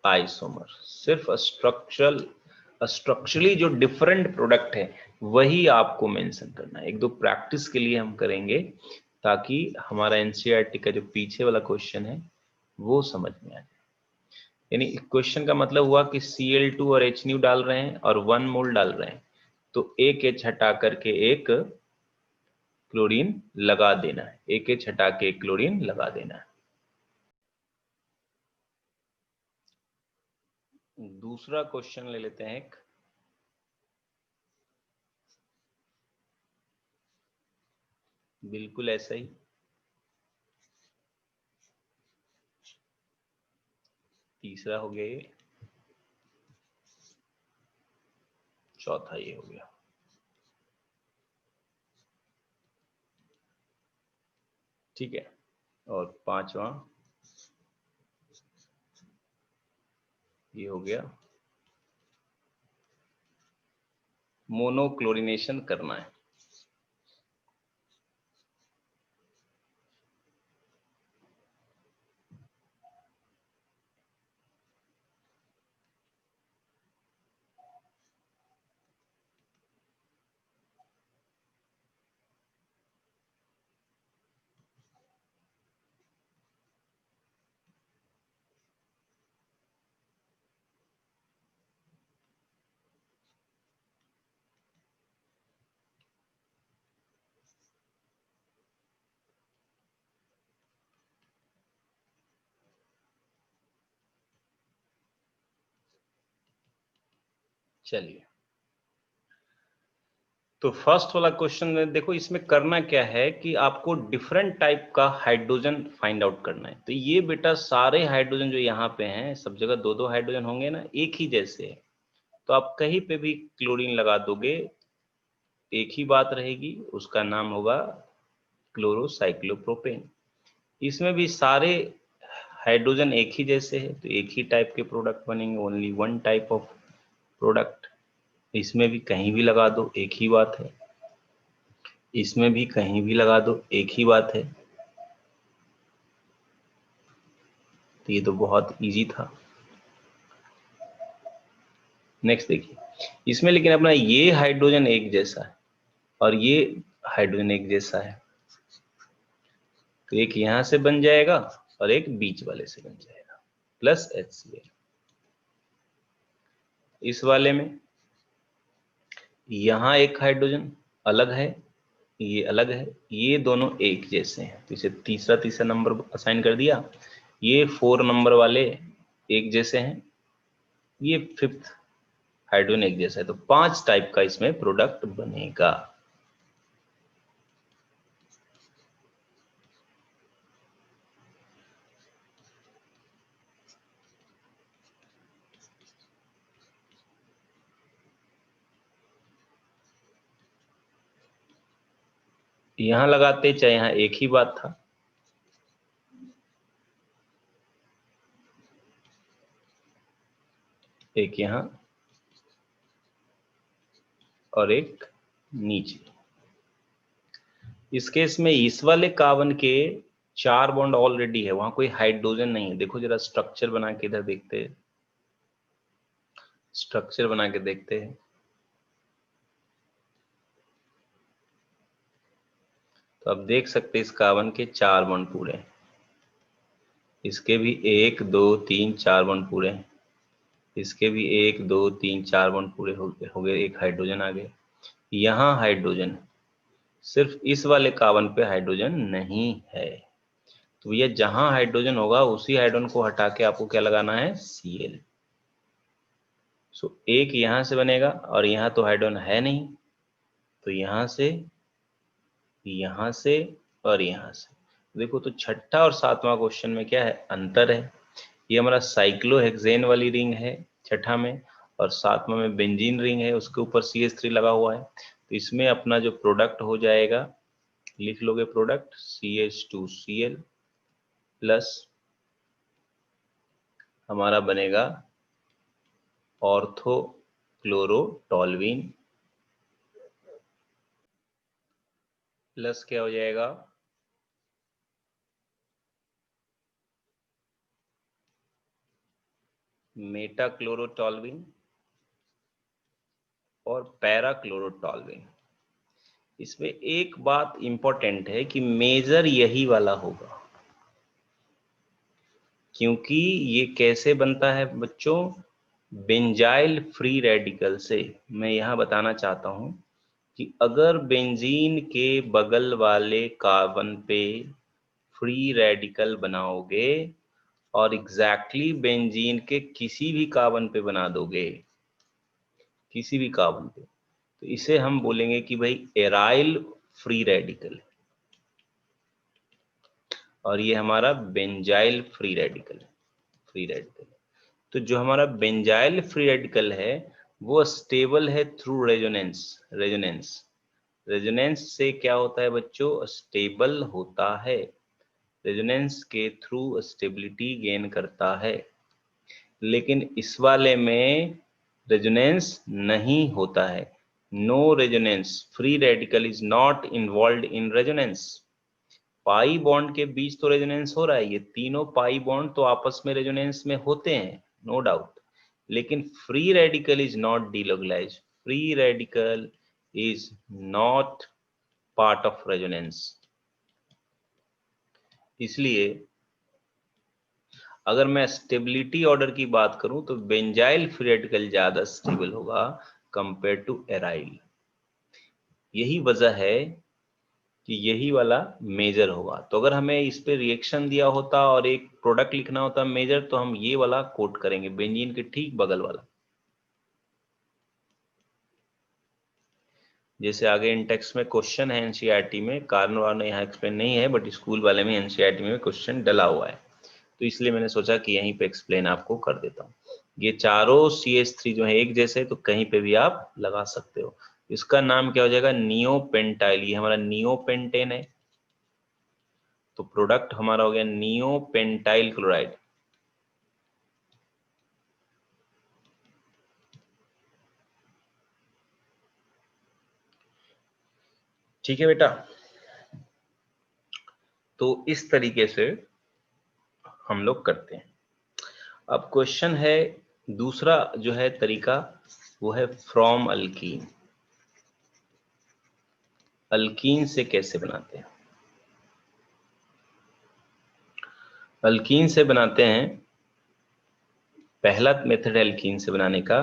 isomer. सिर्फ स्ट्रक्चरली जो डिफरेंट प्रोडक्ट है वही आपको मेंशन करना है। एक दो प्रैक्टिस के लिए हम करेंगे ताकि हमारा एनसीईआरटी का जो पीछे वाला क्वेश्चन है वो समझ में आ जाए। यानी क्वेश्चन का मतलब हुआ कि Cl2 और HNU डाल रहे हैं और 1 मोल डाल रहे हैं, तो एक H हटा करके एक क्लोरीन लगा देना है, एक H हटा के एक क्लोरीन लगा देना है। दूसरा क्वेश्चन ले लेते हैं एक। बिल्कुल ऐसा ही। तीसरा हो गया ये, चौथा ये हो गया, ठीक है। और पांचवा ये हो गया, मोनोक्लोरिनेशन करना है। चलिए, तो फर्स्ट वाला क्वेश्चन में देखो, इसमें करना क्या है कि आपको डिफरेंट टाइप का हाइड्रोजन फाइंड आउट करना है। तो ये बेटा सारे हाइड्रोजन जो यहाँ पे हैं, सब जगह दो दो हाइड्रोजन होंगे ना, एक ही जैसे है, तो आप कहीं पे भी क्लोरीन लगा दोगे एक ही बात रहेगी, उसका नाम होगा क्लोरोसाइक्लोप्रोपेन। इसमें भी सारे हाइड्रोजन एक ही जैसे है, तो एक ही टाइप के प्रोडक्ट बनेंगे, only one type of product. इसमें भी कहीं भी लगा दो एक ही बात है, इसमें भी कहीं भी लगा दो एक ही बात है। तो ये तो बहुत इजी था। नेक्स्ट देखिए, इसमें लेकिन अपना ये हाइड्रोजन एक जैसा है और ये हाइड्रोजन एक जैसा है, तो एक यहां से बन जाएगा और एक बीच वाले से बन जाएगा, प्लस HCl। इस वाले में यहां एक हाइड्रोजन अलग है, ये अलग है, ये दोनों एक जैसे हैं, तो इसे तीसरा तीसरा नंबर असाइन कर दिया। ये 4 नंबर वाले एक जैसे हैं, ये 5th हाइड्रोजन एक जैसा है, तो 5 टाइप का इसमें प्रोडक्ट बनेगा। यहां लगाते चाहे यहां एक ही बात था, एक यहां और एक नीचे। इस केस में इस वाले कार्बन के 4 बॉन्ड ऑलरेडी है, वहां कोई हाइड्रोजन नहीं है। देखो जरा स्ट्रक्चर बना के इधर देखते हैं, स्ट्रक्चर बना के देखते हैं। तो अब देख सकते हैं इस कार्बन के 4 बॉन्ड पूरे हैं, इसके भी 1 2 3 4 बॉन्ड पूरे हैं, इसके भी 1 2 3 4 बॉन्ड पूरे हो गए, एक हाइड्रोजन आ गए। यहाँ हाइड्रोजन, सिर्फ इस वाले कार्बन पे हाइड्रोजन नहीं है, तो भैया जहां हाइड्रोजन होगा उसी हाइड्रोजन को हटा के आपको क्या लगाना है, Cl। सो एक यहां से बनेगा और यहां तो हाइड्रोजन है नहीं, तो यहां से और यहां से। देखो तो छठा और सातवां क्वेश्चन में क्या है, अंतर है। ये हमारा साइक्लोहेक्सेन वाली रिंग है छठा में, और सातवां में बेंजीन रिंग है, उसके ऊपर CH3 लगा हुआ है। तो इसमें अपना जो प्रोडक्ट हो जाएगा, लिख लोगे प्रोडक्ट CH2Cl प्लस हमारा बनेगा ऑर्थो क्लोरोटोल्वीन प्लस क्या हो जाएगा, मेटा क्लोरोटोल्वीन और पैरा क्लोरोटोल्वीन। इसमें एक बात इंपॉर्टेंट है कि मेजर यही वाला होगा, क्योंकि ये कैसे बनता है बच्चों, बेंजाइल फ्री रेडिकल से। मैं यहां बताना चाहता हूं कि अगर बेंजीन के बगल वाले कार्बन पे फ्री रेडिकल बनाओगे और एग्जैक्टली बेंजीन के किसी भी कार्बन पे बना दोगे, किसी भी कार्बन पे, तो इसे हम बोलेंगे कि भाई एराइल फ्री रेडिकल, और ये हमारा बेंजाइल फ्री रेडिकल है। तो जो हमारा बेंजाइल फ्री रेडिकल है वो स्टेबल है थ्रू रेजोनेंस से क्या होता है बच्चों, स्टेबल होता है, रेजोनेंस के थ्रू स्टेबिलिटी गेन करता है। लेकिन इस वाले में रेजोनेंस नहीं होता है, no resonance, free radical is not involve in resonance. Pi bond के बीच तो रेजोनेंस हो रहा है, ये तीनों पाई बॉन्ड तो आपस में रेजोनेंस में होते हैं, नो डाउट, लेकिन free radical is not delocalised, free radical is not part of resonance. इसलिए अगर मैं स्टेबिलिटी ऑर्डर की बात करूं तो बेंजाइल फ्री रेडिकल ज्यादा स्टेबल होगा कंपेयर टू एराइल। यही वजह है कि यही वाला मेजर होगा। तो अगर हमें इस पे रिएक्शन दिया होता और एक प्रोडक्ट लिखना होता मेजर, तो हम ये वाला कोट करेंगे, बेंजीन के ठीक बगल वाला। जैसे आगे इन टेक्स्ट में क्वेश्चन है एनसीईआरटी में, कारण वार यहाँ एक्सप्लेन नहीं है, बट स्कूल वाले में एनसीईआरटी में क्वेश्चन डला हुआ है, तो इसलिए मैंने सोचा कि यहीं पे एक्सप्लेन आपको कर देता हूँ। ये चारों CH3 जो है एक जैसे, तो कहीं पे भी आप लगा सकते हो। इसका नाम क्या हो जाएगा, नियोपेंटाइल। ये हमारा नियोपेंटेन है, तो प्रोडक्ट हमारा हो गया नियोपेंटाइल क्लोराइड। ठीक है बेटा, तो इस तरीके से हम लोग करते हैं। अब क्वेश्चन है दूसरा जो है तरीका, वो है फ्रॉम अल्कीन। अल्कीन से कैसे बनाते हैं, अल्कीन से बनाते हैं, पहला मेथड है अल्कीन से बनाने का,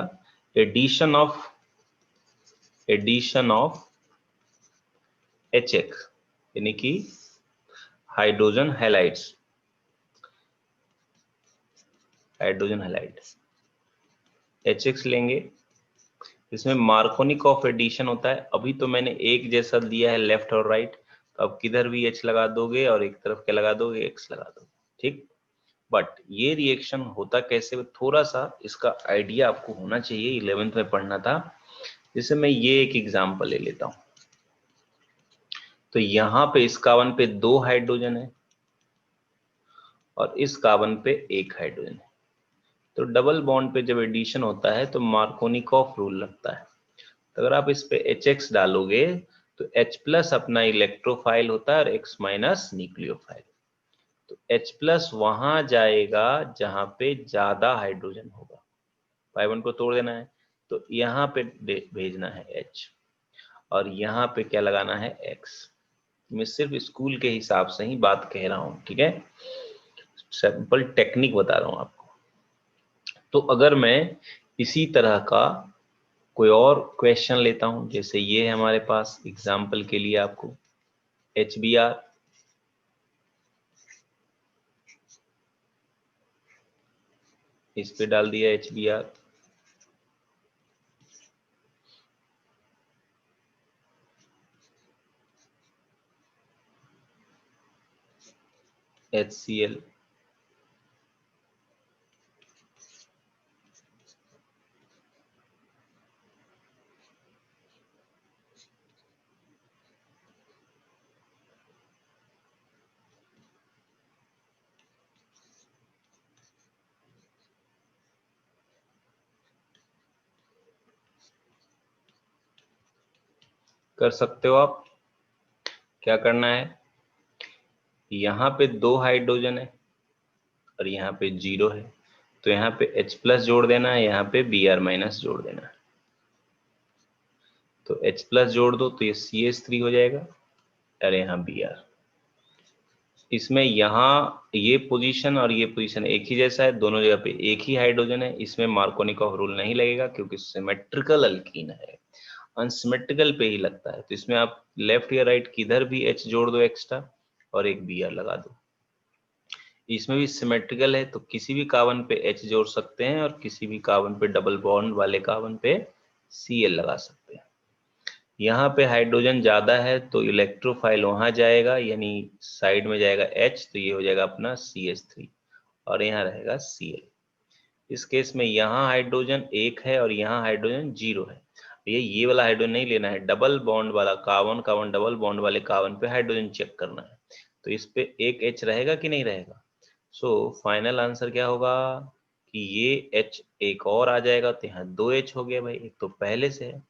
एडिशन ऑफ HX, यानी कि हाइड्रोजन हैलाइड्स, HX लेंगे। इसमें मार्कोनिक ऑफ एडिशन होता है। अभी तो मैंने एक जैसा दिया है लेफ्ट और राइट, तो अब किधर भी H लगा दोगे और एक तरफ क्या लगा दोगे, X लगा दोगे, ठीक। बट ये रिएक्शन होता कैसे, थोड़ा सा इसका आइडिया आपको होना चाहिए, 11th में पढ़ना था। जैसे मैं ये एक एग्जांपल ले लेता हूं, तो यहां पे इस कार्बन पे 2 हाइड्रोजन है और इस कार्बन पे 1 हाइड्रोजन है। तो डबल बॉन्ड पे जब एडिशन होता है तो मार्कोनिकॉफ रूल लगता है। तो अगर आप इस पे HX डालोगे तो H प्लस अपना इलेक्ट्रोफाइल होता है और X माइनस न्यूक्लियोफाइल। तो H प्लस वहां जाएगा जहां पे ज्यादा हाइड्रोजन होगा, पाई बॉन्ड को तोड़ देना है, तो यहाँ पे भेजना है H, और यहाँ पे क्या लगाना है X। मैं सिर्फ स्कूल के हिसाब से ही बात कह रहा हूँ, ठीक है, सिंपल टेक्निक बता रहा हूँ आपको। तो अगर मैं इसी तरह का कोई और क्वेश्चन लेता हूं, जैसे ये है हमारे पास एग्जाम्पल के लिए आपको HBr, इस पे डाल दिया HBr, HCl, कर सकते हो आप। क्या करना है, यहाँ पे 2 हाइड्रोजन है और यहाँ पे 0 है, तो यहाँ पे H+ जोड़ देना है, यहाँ पे Br- जोड़ देना है। तो H+ जोड़ दो तो ये CH3 हो जाएगा और यहाँ Br। इसमें यहाँ ये पोजीशन और ये पोजीशन एक ही जैसा है, दोनों जगह पे एक ही हाइड्रोजन है, इसमें मार्कोनिकॉफ रूल नहीं लगेगा क्योंकि सिमेट्रिकल अल्कीन है, अनसिमेट्रिकल पे ही लगता है। तो इसमें आप लेफ्ट या राइट किधर भी H जोड़ दो एक्स्ट्रा और एक Br लगा दो। इसमें भी सिमेट्रिकल है तो किसी भी कार्बन पे H जोड़ सकते हैं और किसी भी कार्बन पे डबल बॉन्ड वाले कार्बन पे Cl लगा सकते हैं। यहाँ पे हाइड्रोजन ज्यादा है तो इलेक्ट्रोफाइल वहां जाएगा, यानी साइड में जाएगा H, तो ये हो जाएगा अपना CH3 और यहाँ रहेगा Cl। इस केस में यहाँ हाइड्रोजन 1 है और यहाँ हाइड्रोजन 0 है। ये वाला हाइड्रोजन नहीं लेना है, डबल बॉन्ड वाला कार्बन कार्बन डबल बॉन्ड वाले कार्बन पे हाइड्रोजन चेक करना है। तो इस पे एक H रहेगा कि नहीं रहेगा। सो फाइनल आंसर क्या होगा कि ये H एक और आ जाएगा, तो यहाँ 2H हो गया भाई, एक तो पहले से है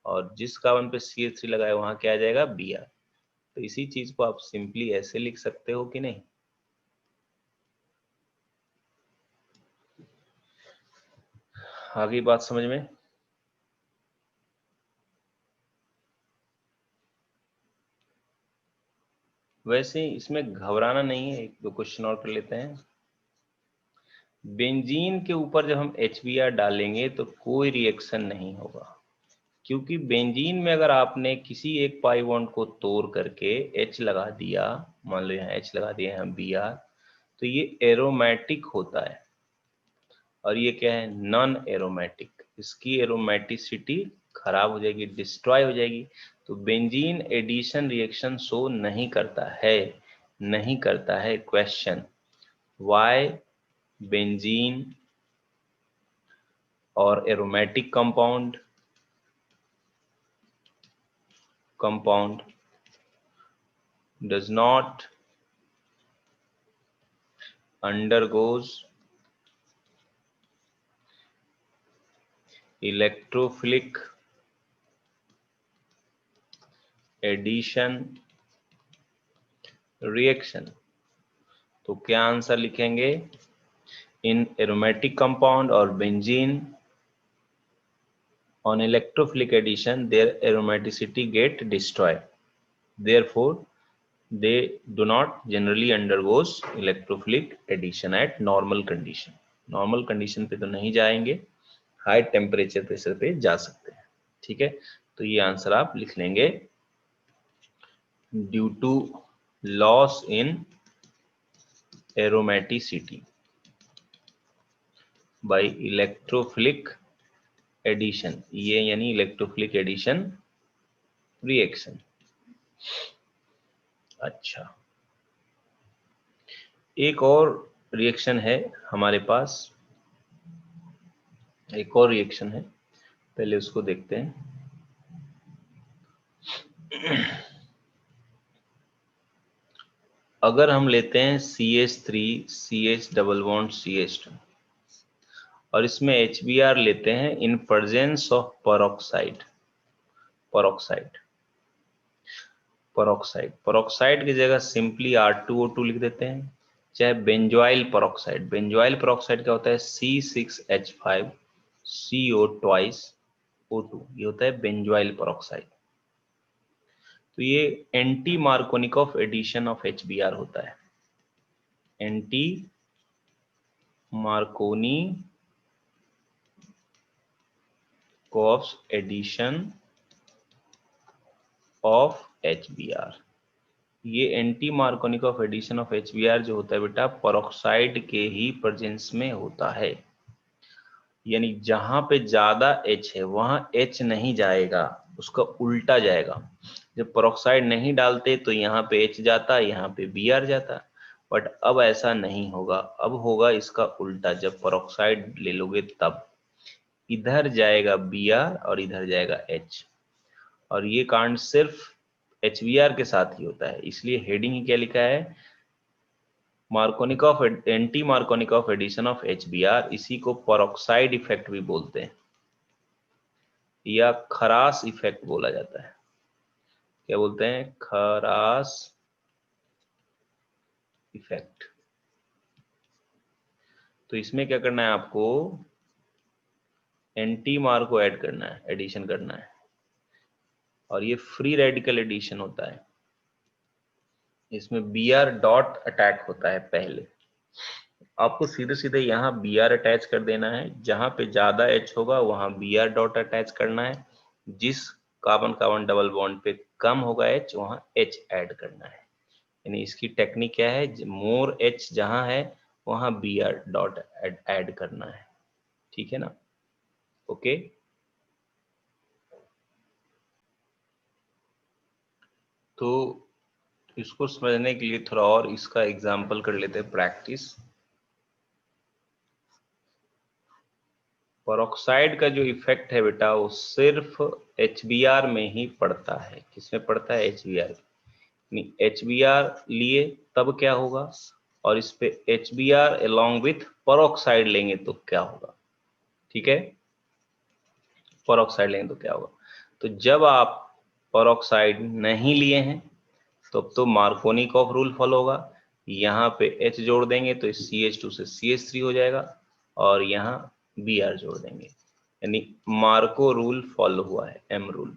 और जिस कार्बन पे CH3 लगाए वहां क्या आ जाएगा Br। तो इसी चीज को आप सिंपली ऐसे लिख सकते हो कि नहीं। आगे बात समझ में। वैसे इसमें घबराना नहीं है, एक दो क्वेश्चन और कर लेते हैं। बेंजीन के ऊपर जब हम HBr डालेंगे तो कोई रिएक्शन नहीं होगा, क्योंकि बेंजीन में अगर आपने किसी एक पाई बॉन्ड को तोड़ करके H लगा दिया, मान लो यहाँ H लगा दिया, यहाँ Br, तो ये एरोमेटिक होता है और ये क्या है, नॉन एरोमेटिक। इसकी एरोमेटिसिटी खराब हो जाएगी, डिस्ट्रॉय हो जाएगी। तो बेंजीन एडिशन रिएक्शन शो नहीं करता है, नहीं करता है। क्वेश्चन, व्हाई बेंजीन और aromatic compound does not undergoes electrophilic addition reaction। तो क्या आंसर लिखेंगे, इन एरोमेटिक कंपाउंड और benzene on electrophilic addition their aromaticity get destroyed, therefore they do not generally undergoes electrophilic addition at normal condition। Normal condition पे तो नहीं जाएंगे, high temperature pressure पे जा सकते हैं। ठीक है, तो ये आंसर आप लिख लेंगे, due to loss in aromaticity by electrophilic addition, ये यानी इलेक्ट्रोफिलिक एडिशन रिएक्शन। अच्छा, एक और रिएक्शन है हमारे पास, एक और रिएक्शन है, पहले उसको देखते हैं। अगर हम लेते हैं CH3 CH double bond CH2 और इसमें HBr लेते हैं इन presence of peroxide, peroxide peroxide peroxide की जगह सिंपली R2O2 लिख देते हैं, चाहे बेंजोइल पेरोक्साइड। बेंजोइल पेरोक्साइड क्या होता है, C6H5CO ट्वाइस O2, ये होता है बेंजोइल पेरोक्साइड। तो ये anti Markovnikov addition of HBr होता है, anti Markovnikov addition of HBr। ये anti Markovnikov addition of HBr जो होता है बेटा, पेरोक्साइड के ही प्रेजेंस में होता है। यानी जहां पे ज्यादा H है वहां H नहीं जाएगा, उसका उल्टा जाएगा। जब पेरोक्साइड नहीं डालते तो यहाँ पे H जाता, यहाँ पे Br जाता, बट अब ऐसा नहीं होगा, अब होगा इसका उल्टा। जब पेरोक्साइड ले लोगे तब इधर जाएगा Br और इधर जाएगा H, और ये कांड सिर्फ HBr के साथ ही होता है, इसलिए हेडिंग ही क्या लिखा है, Markovnikov anti Markovnikov addition of HBr। इसी को पेरोक्साइड इफेक्ट भी बोलते हैं या खरास इफेक्ट बोला जाता है। क्या बोलते हैं? खरास इफेक्ट। तो इसमें क्या करना है आपको, एंटी मार को ऐड करना है, एडिशन करना है, और ये फ्री रेडिकल एडिशन होता है। इसमें Br डॉट अटैक होता है पहले, आपको सीधे सीधे यहाँ Br अटैच कर देना है, जहां पे ज्यादा H होगा वहां Br डॉट अटैच करना है, जिस कार्बन कार्बन डबल बॉन्ड पे कम होगा H वहां H ऐड करना है। यानी इसकी टेक्निक क्या है, मोर H जहां है वहां Br डॉट ऐड करना है। ठीक है ना? ओके। तो इसको समझने के लिए थोड़ा और इसका एग्जाम्पल कर लेते हैं, प्रैक्टिस। पेरोक्साइड का जो इफेक्ट है बेटा वो सिर्फ HBr में ही पड़ता है। किसमें पड़ता है? HBr। HBr लिए तब क्या होगा, और इस पे HBr along with पेरोक्साइड लेंगे तो क्या होगा? ठीक है, पेरोक्साइड लेंगे तो क्या होगा? तो जब आप पेरोक्साइड नहीं लिए हैं तो अब तो मार्कोनिकॉफ रूल फॉलो होगा। यहाँ पे H जोड़ देंगे तो इस CH2 से CH3 हो जाएगा, और यहाँ Br जोड़ देंगे, यानी मार्को रूल फॉलो हुआ है, M रूल।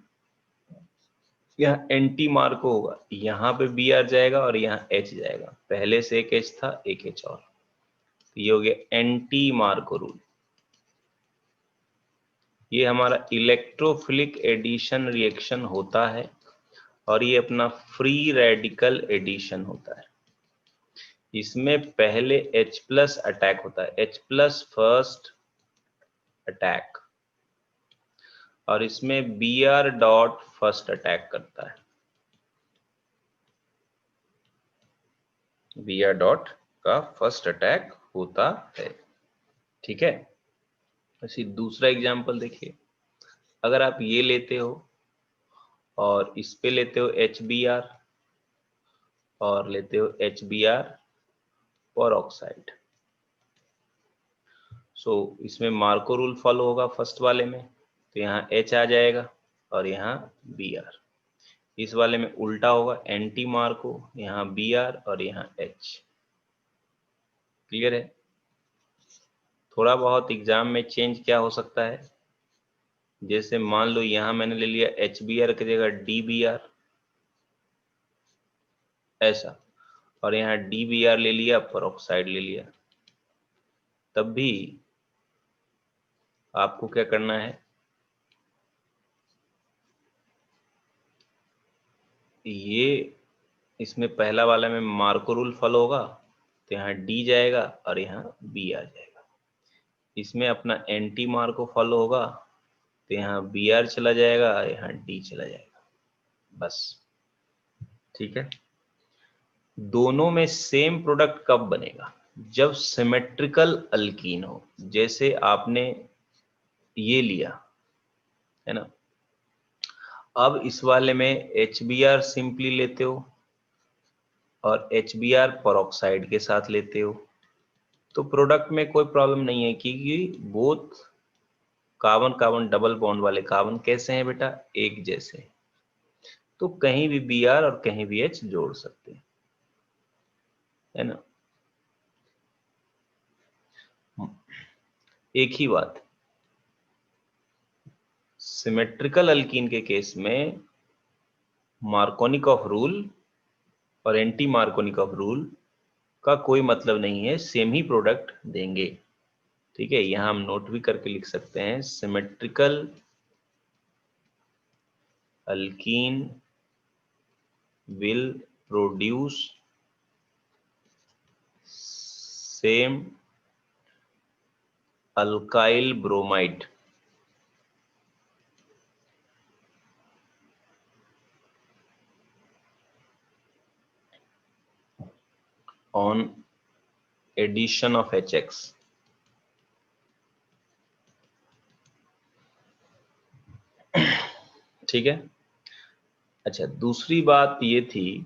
यहाँ एंटी मार्को होगा, यहाँ पे Br जाएगा और यहाँ H जाएगा, पहले से एक H था, एक H और, तो ये हो गया एंटी मार्को रूल। ये हमारा इलेक्ट्रोफिलिक एडिशन रिएक्शन होता है, और ये अपना फ्री रेडिकल एडिशन होता है। इसमें पहले H+ अटैक होता है, H+ फर्स्ट अटैक, और इसमें Br डॉट फर्स्ट अटैक करता है, Br डॉट का फर्स्ट अटैक होता है। ठीक है, ऐसी दूसरा एग्जांपल देखिए, अगर आप ये लेते हो और इस पे लेते हो HBr और लेते हो HBr पेरोक्साइड, सो इसमें मार्को रूल फॉलो होगा फर्स्ट वाले में, तो यहाँ H आ जाएगा और यहाँ Br। इस वाले में उल्टा होगा, एंटी मार्को, यहाँ Br और यहाँ H। क्लियर है? थोड़ा बहुत एग्जाम में चेंज क्या हो सकता है, जैसे मान लो यहाँ मैंने ले लिया HBr की जगह DBr ऐसा, और यहाँ DBr ले लिया, पेरोक्साइड ले लिया, तब भी आपको क्या करना है, ये इसमें पहला वाला में मार्को रूल फॉलो होगा, तो यहाँ D जाएगा और यहाँ B आ जाएगा। इसमें अपना एंटी मार्को फॉलो होगा, तो यहाँ Br चला जाएगा, यहाँ D चला जाएगा, बस। ठीक है, दोनों में सेम प्रोडक्ट कब बनेगा? जब सिमेट्रिकल अल्कीन हो, जैसे आपने ये लिया है ना, अब इस वाले में HBr सिंपली लेते हो और HBr पेरोक्साइड के साथ लेते हो, तो प्रोडक्ट में कोई प्रॉब्लम नहीं है, क्योंकि both carbon carbon double bond वाले कार्बन कैसे हैं बेटा? एक जैसे, तो कहीं भी Br और कहीं भी H जोड़ सकते हैं, है ना? एक ही बात, सिमेट्रिकल अल्कीन के केस में मार्कोनिकॉफ रूल और एंटी मार्कोनिकॉफ रूल का कोई मतलब नहीं है, सेम ही प्रोडक्ट देंगे। ठीक है, यहां हम नोट भी करके लिख सकते हैं, symmetrical alkene will produce same alkyl bromide, on addition of HX। ठीक है। अच्छा, दूसरी बात ये थी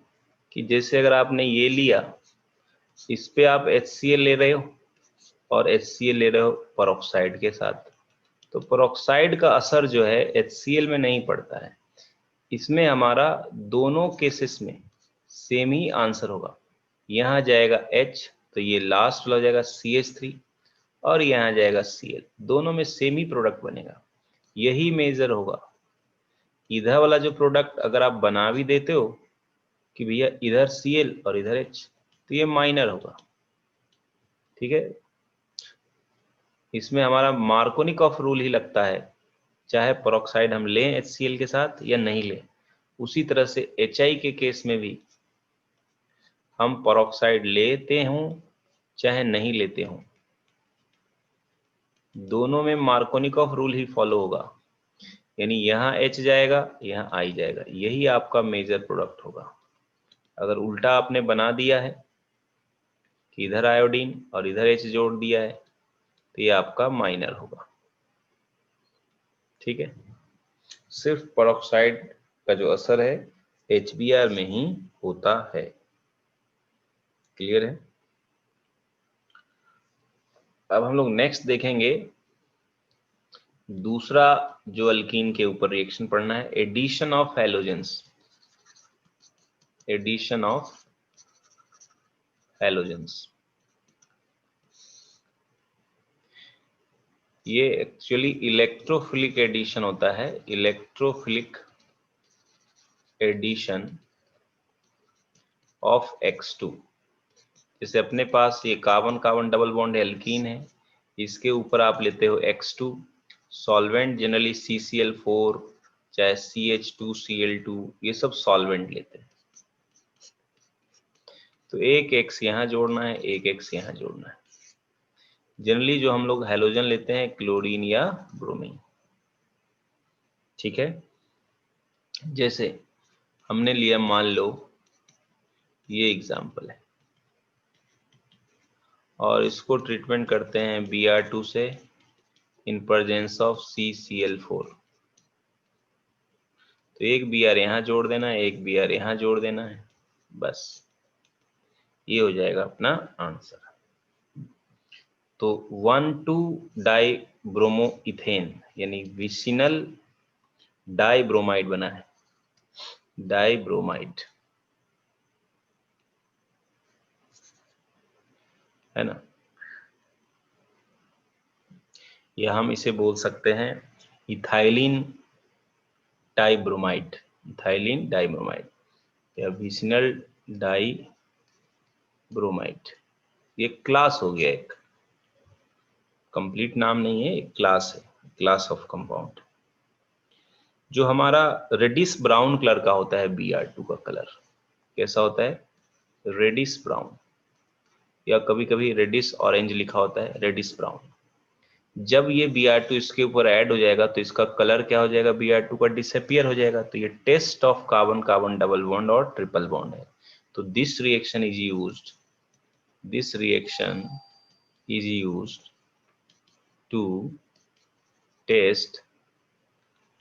कि जैसे अगर आपने ये लिया, इस पे आप HCl ले रहे हो और HCl ले रहे हो पेरोक्साइड के साथ, तो पेरोक्साइड का असर जो है HCl में नहीं पड़ता है। इसमें हमारा दोनों केसेस में सेम ही आंसर होगा। यहाँ जाएगा H, तो ये लास्ट वाला हो जाएगा CH3, और यहाँ जाएगा Cl, दोनों में सेम ही प्रोडक्ट बनेगा। यही मेजर होगा। इधर वाला जो प्रोडक्ट अगर आप बना भी देते हो कि भैया इधर Cl और इधर H, तो ये माइनर होगा। ठीक है, इसमें हमारा मार्कोनिकॉफ रूल ही लगता है, चाहे पेरोक्साइड हम लें HCl के साथ या नहीं लें। उसी तरह से HI के केस में भी हम पेरोक्साइड लेते हों चाहे नहीं लेते हों, दोनों में मार्कोनिकॉफ रूल ही फॉलो होगा। यानी यहाँ H जाएगा, यहाँ I जाएगा, यही आपका मेजर प्रोडक्ट होगा। अगर उल्टा आपने बना दिया है कि इधर आयोडीन और इधर H जोड़ दिया है, तो ये आपका माइनर होगा। ठीक है, सिर्फ पेरोक्साइड का जो असर है HBr में ही होता है। क्लियर है। अब हम लोग नेक्स्ट देखेंगे दूसरा जो अल्कीन के ऊपर रिएक्शन पढ़ना है, addition of halogens. Addition of halogens, ये एक्चुअली इलेक्ट्रोफिलिक एडिशन होता है। Electrophilic addition of X2। जैसे अपने पास ये carbon carbon double bond alkene है, इसके ऊपर आप लेते हो X2, सॉल्वेंट जनरली CCl4 चाहे CH2Cl2, ये सब सॉल्वेंट लेते हैं। तो एक X यहाँ जोड़ना है, एक X यहाँ जोड़ना है। जनरली जो हम लोग हैलोजन लेते हैं क्लोरीन या ब्रोमीन। ठीक है, जैसे हमने लिया, मान लो ये एग्जाम्पल है, और इसको ट्रीटमेंट करते हैं Br2 से इन प्रेजेंस ऑफ CCl4। तो एक Br यहाँ जोड़ देना है, एक Br यहाँ जोड़ देना है, बस ये हो जाएगा अपना आंसर। तो 1,2 डाइब्रोमोइथेन यानी विसिनल डाइब्रोमाइड बना है, डाइब्रोमाइड, है ना। या हम इसे बोल सकते हैं इथाइलिन डाइब्रोमाइड, इथाइलिन डाइब्रोमाइड या विसिनल डाइब्रोमाइड। ये क्लास हो गया, एक कंप्लीट नाम नहीं है, एक क्लास है, क्लास ऑफ कंपाउंड। जो हमारा रेडिश ब्राउन कलर का होता है Br2 का कलर, कैसा होता है? रेडिश ब्राउन, या कभी कभी रेडिश ऑरेंज लिखा होता है, रेडिश ब्राउन। जब ये Br2 इसके ऊपर ऐड हो जाएगा तो इसका कलर क्या हो जाएगा? Br2 का डिसअपियर हो जाएगा। तो ये test of carbon carbon double bond और ट्रिपल बॉन्ड है। तो this reaction is used, this reaction is used to test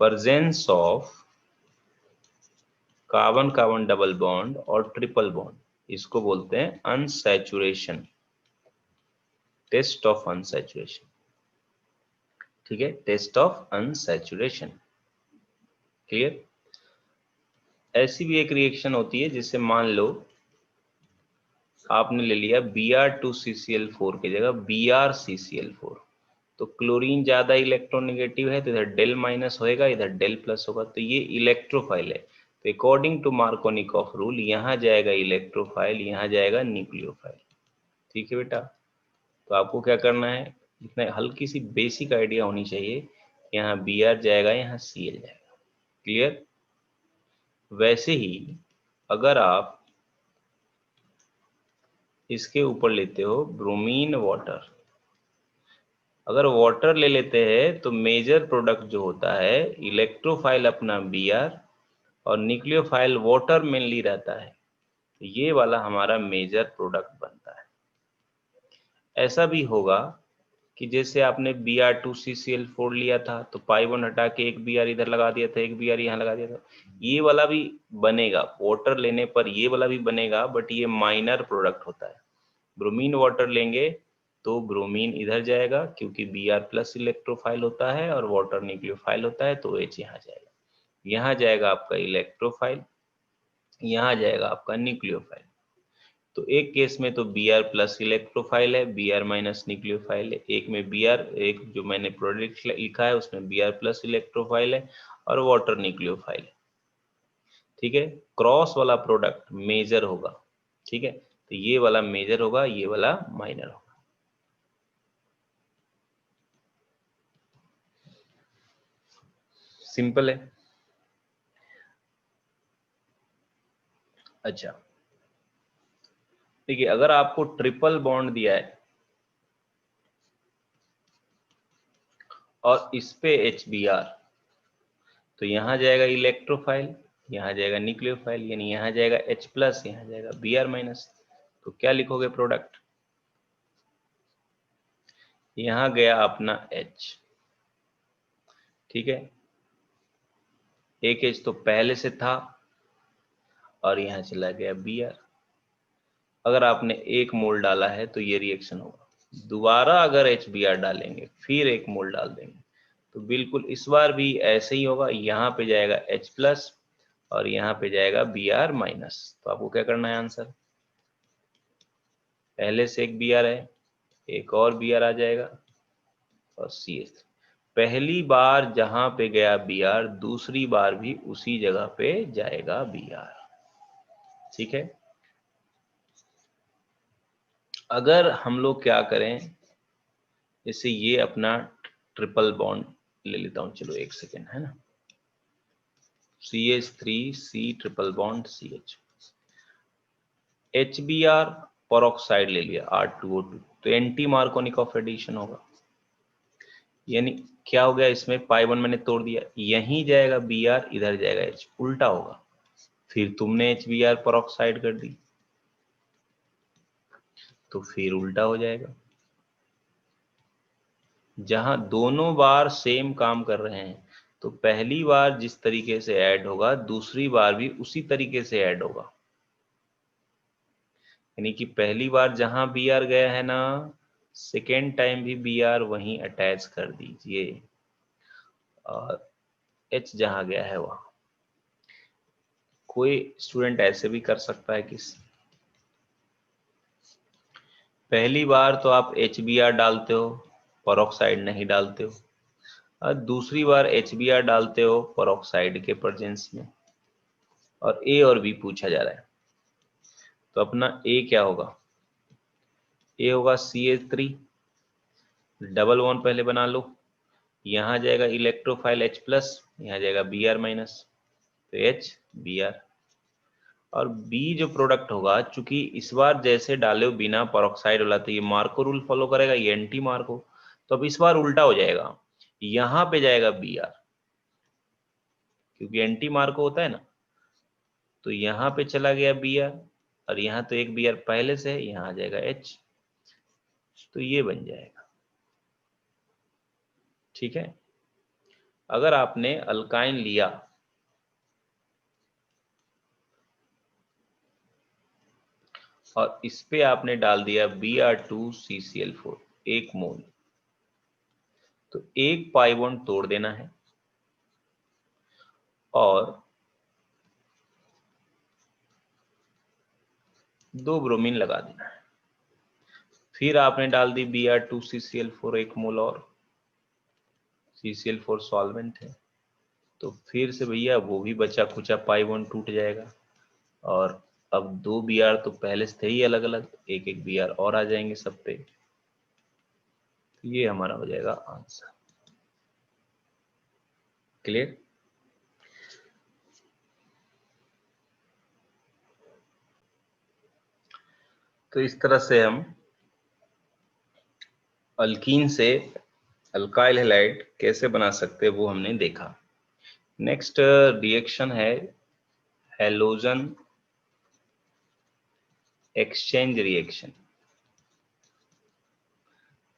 presence of carbon carbon double bond और ट्रिपल बॉन्ड। इसको बोलते हैं अनसैचुरेशन, टेस्ट ऑफ अनसैचुरेशन। ठीक है, टेस्ट ऑफ अनसैचुरेशन। क्लियर। ऐसी भी एक रिएक्शन होती है, जिससे मान लो आपने ले लिया Br2CCl4 की जगह BrCCl4, तो क्लोरीन ज्यादा इलेक्ट्रोनेगेटिव है, तो इधर डेल माइनस होएगा, इधर डेल प्लस होगा, तो ये इलेक्ट्रोफाइल है। तो अकॉर्डिंग टू मार्कोनिकॉफ रूल यहाँ जाएगा इलेक्ट्रोफाइल, यहाँ जाएगा न्यूक्लियोफाइल। ठीक है बेटा, तो आपको क्या करना है, इतना हल्की सी बेसिक आइडिया होनी चाहिए। यहाँ Br जाएगा, यहाँ Cl जाएगा। क्लियर। वैसे ही अगर आप इसके ऊपर लेते हो ब्रोमीन वाटर, अगर वाटर ले लेते हैं तो मेजर प्रोडक्ट जो होता है इलेक्ट्रोफाइल अपना Br और न्यूक्लियोफाइल वाटर मेनली रहता है, तो ये वाला हमारा मेजर प्रोडक्ट बनता है। ऐसा भी होगा कि जैसे आपने Br2CCl4 लिया था तो पाई बॉन्ड हटा के एक Br इधर लगा दिया था, एक Br यहाँ लगा दिया था, ये वाला भी बनेगा, वाटर लेने पर ये वाला भी बनेगा, बट ये माइनर प्रोडक्ट होता है। ब्रोमीन वाटर लेंगे तो ब्रोमीन इधर जाएगा क्योंकि Br प्लस इलेक्ट्रोफाइल होता है और वाटर न्यूक्लियोफाइल होता है, तो H यहाँ जाएगा, यहाँ जाएगा आपका इलेक्ट्रोफाइल, यहाँ जाएगा आपका न्यूक्लियोफाइल। तो एक केस में तो Br प्लस इलेक्ट्रोफाइल है, Br माइनस न्यूक्लियोफाइल है, एक में Br, एक जो मैंने प्रोडक्ट लिखा है उसमें Br प्लस इलेक्ट्रोफाइल है और वाटर न्यूक्लियोफाइल है। ठीक है, क्रॉस वाला प्रोडक्ट मेजर होगा। ठीक है, तो ये वाला मेजर होगा, ये वाला माइनर होगा। सिंपल है। अच्छा, देखिए अगर आपको ट्रिपल बॉन्ड दिया है और इस पे HBr, तो यहाँ जाएगा इलेक्ट्रोफाइल, यहाँ जाएगा न्यूक्लियोफाइल, यानी यहाँ जाएगा H प्लस, यहाँ जाएगा Br माइनस। तो क्या लिखोगे प्रोडक्ट? यहाँ गया अपना H, ठीक है, एक H तो पहले से था और यहाँ चला गया Br। अगर आपने 1 मोल डाला है तो ये रिएक्शन होगा, दोबारा अगर HBr डालेंगे फिर 1 मोल डाल देंगे तो बिल्कुल इस बार भी ऐसे ही होगा, यहाँ पे जाएगा H प्लस और यहाँ पे जाएगा Br माइनस। तो आपको क्या करना है आंसर, पहले से एक Br है, एक और Br आ जाएगा और CH। पहली बार जहां पे गया Br दूसरी बार भी उसी जगह पे जाएगा Br। ठीक है, अगर हम लोग क्या करें, जैसे ये अपना ट्रिपल बॉन्ड ले लेता हूं, चलो एक सेकेंड, है ना, CH3C triple bond CH, HBr peroxide ले लिया R2O2, तो एंटी मार्कोनिक ऑफ एडिशन होगा, यानी क्या हो गया, इसमें पाई वन मैंने तोड़ दिया, यहीं जाएगा Br, इधर जाएगा H, उल्टा होगा। फिर तुमने HBr परऑक्साइड कर दी तो फिर उल्टा हो जाएगा। जहां दोनों बार सेम काम कर रहे हैं तो पहली बार जिस तरीके से ऐड होगा दूसरी बार भी उसी तरीके से ऐड होगा, यानी कि पहली बार जहां Br गया है ना, सेकेंड टाइम भी Br वहीं अटैच कर दीजिए और H जहां गया है वहां। कोई स्टूडेंट ऐसे भी कर सकता है कि पहली बार तो आप HBr डालते हो, परऑक्साइड नहीं डालते हो, और दूसरी बार HBr डालते हो परऑक्साइड के प्रेजेंस में, और A और B पूछा जा रहा है, तो अपना A क्या होगा, A होगा CH3, डबल बॉन्ड पहले बना लो, यहाँ जाएगा इलेक्ट्रोफाइल H प्लस, यहाँ जाएगा Br माइनस, तो H Br, और B जो प्रोडक्ट होगा, चूंकि इस बार जैसे डाले हो बिना परऑक्साइड वाला, तो ये मार्को रूल फॉलो करेगा, ये एंटी मार्को, तो अब इस बार उल्टा हो जाएगा, यहाँ पे जाएगा Br क्योंकि एंटी मार्को होता है ना, तो यहाँ पे चला गया Br और यहाँ तो एक Br पहले से है, यहाँ आ जाएगा H, तो ये बन जाएगा। ठीक है, अगर आपने अल्काइन लिया और इस पे आपने डाल दिया Br2CCl4 1 मोल, तो एक पाई बॉन्ड तोड़ देना है और 2 ब्रोमीन लगा देना है, फिर आपने डाल दी Br2CCl4 1 मोल और CCl4 सॉल्वेंट है, तो फिर से भैया वो भी बचा खुचा पाई बॉन्ड टूट जाएगा, और अब 2 Br तो पहले से थे ही अलग अलग, एक एक Br और आ जाएंगे सब पे, तो ये हमारा हो जाएगा आंसर। क्लियर? तो इस तरह से हम अल्कीन से अल्काइल हैलाइड कैसे बना सकते हैं वो हमने देखा। नेक्स्ट रिएक्शन है halogen exchange reaction.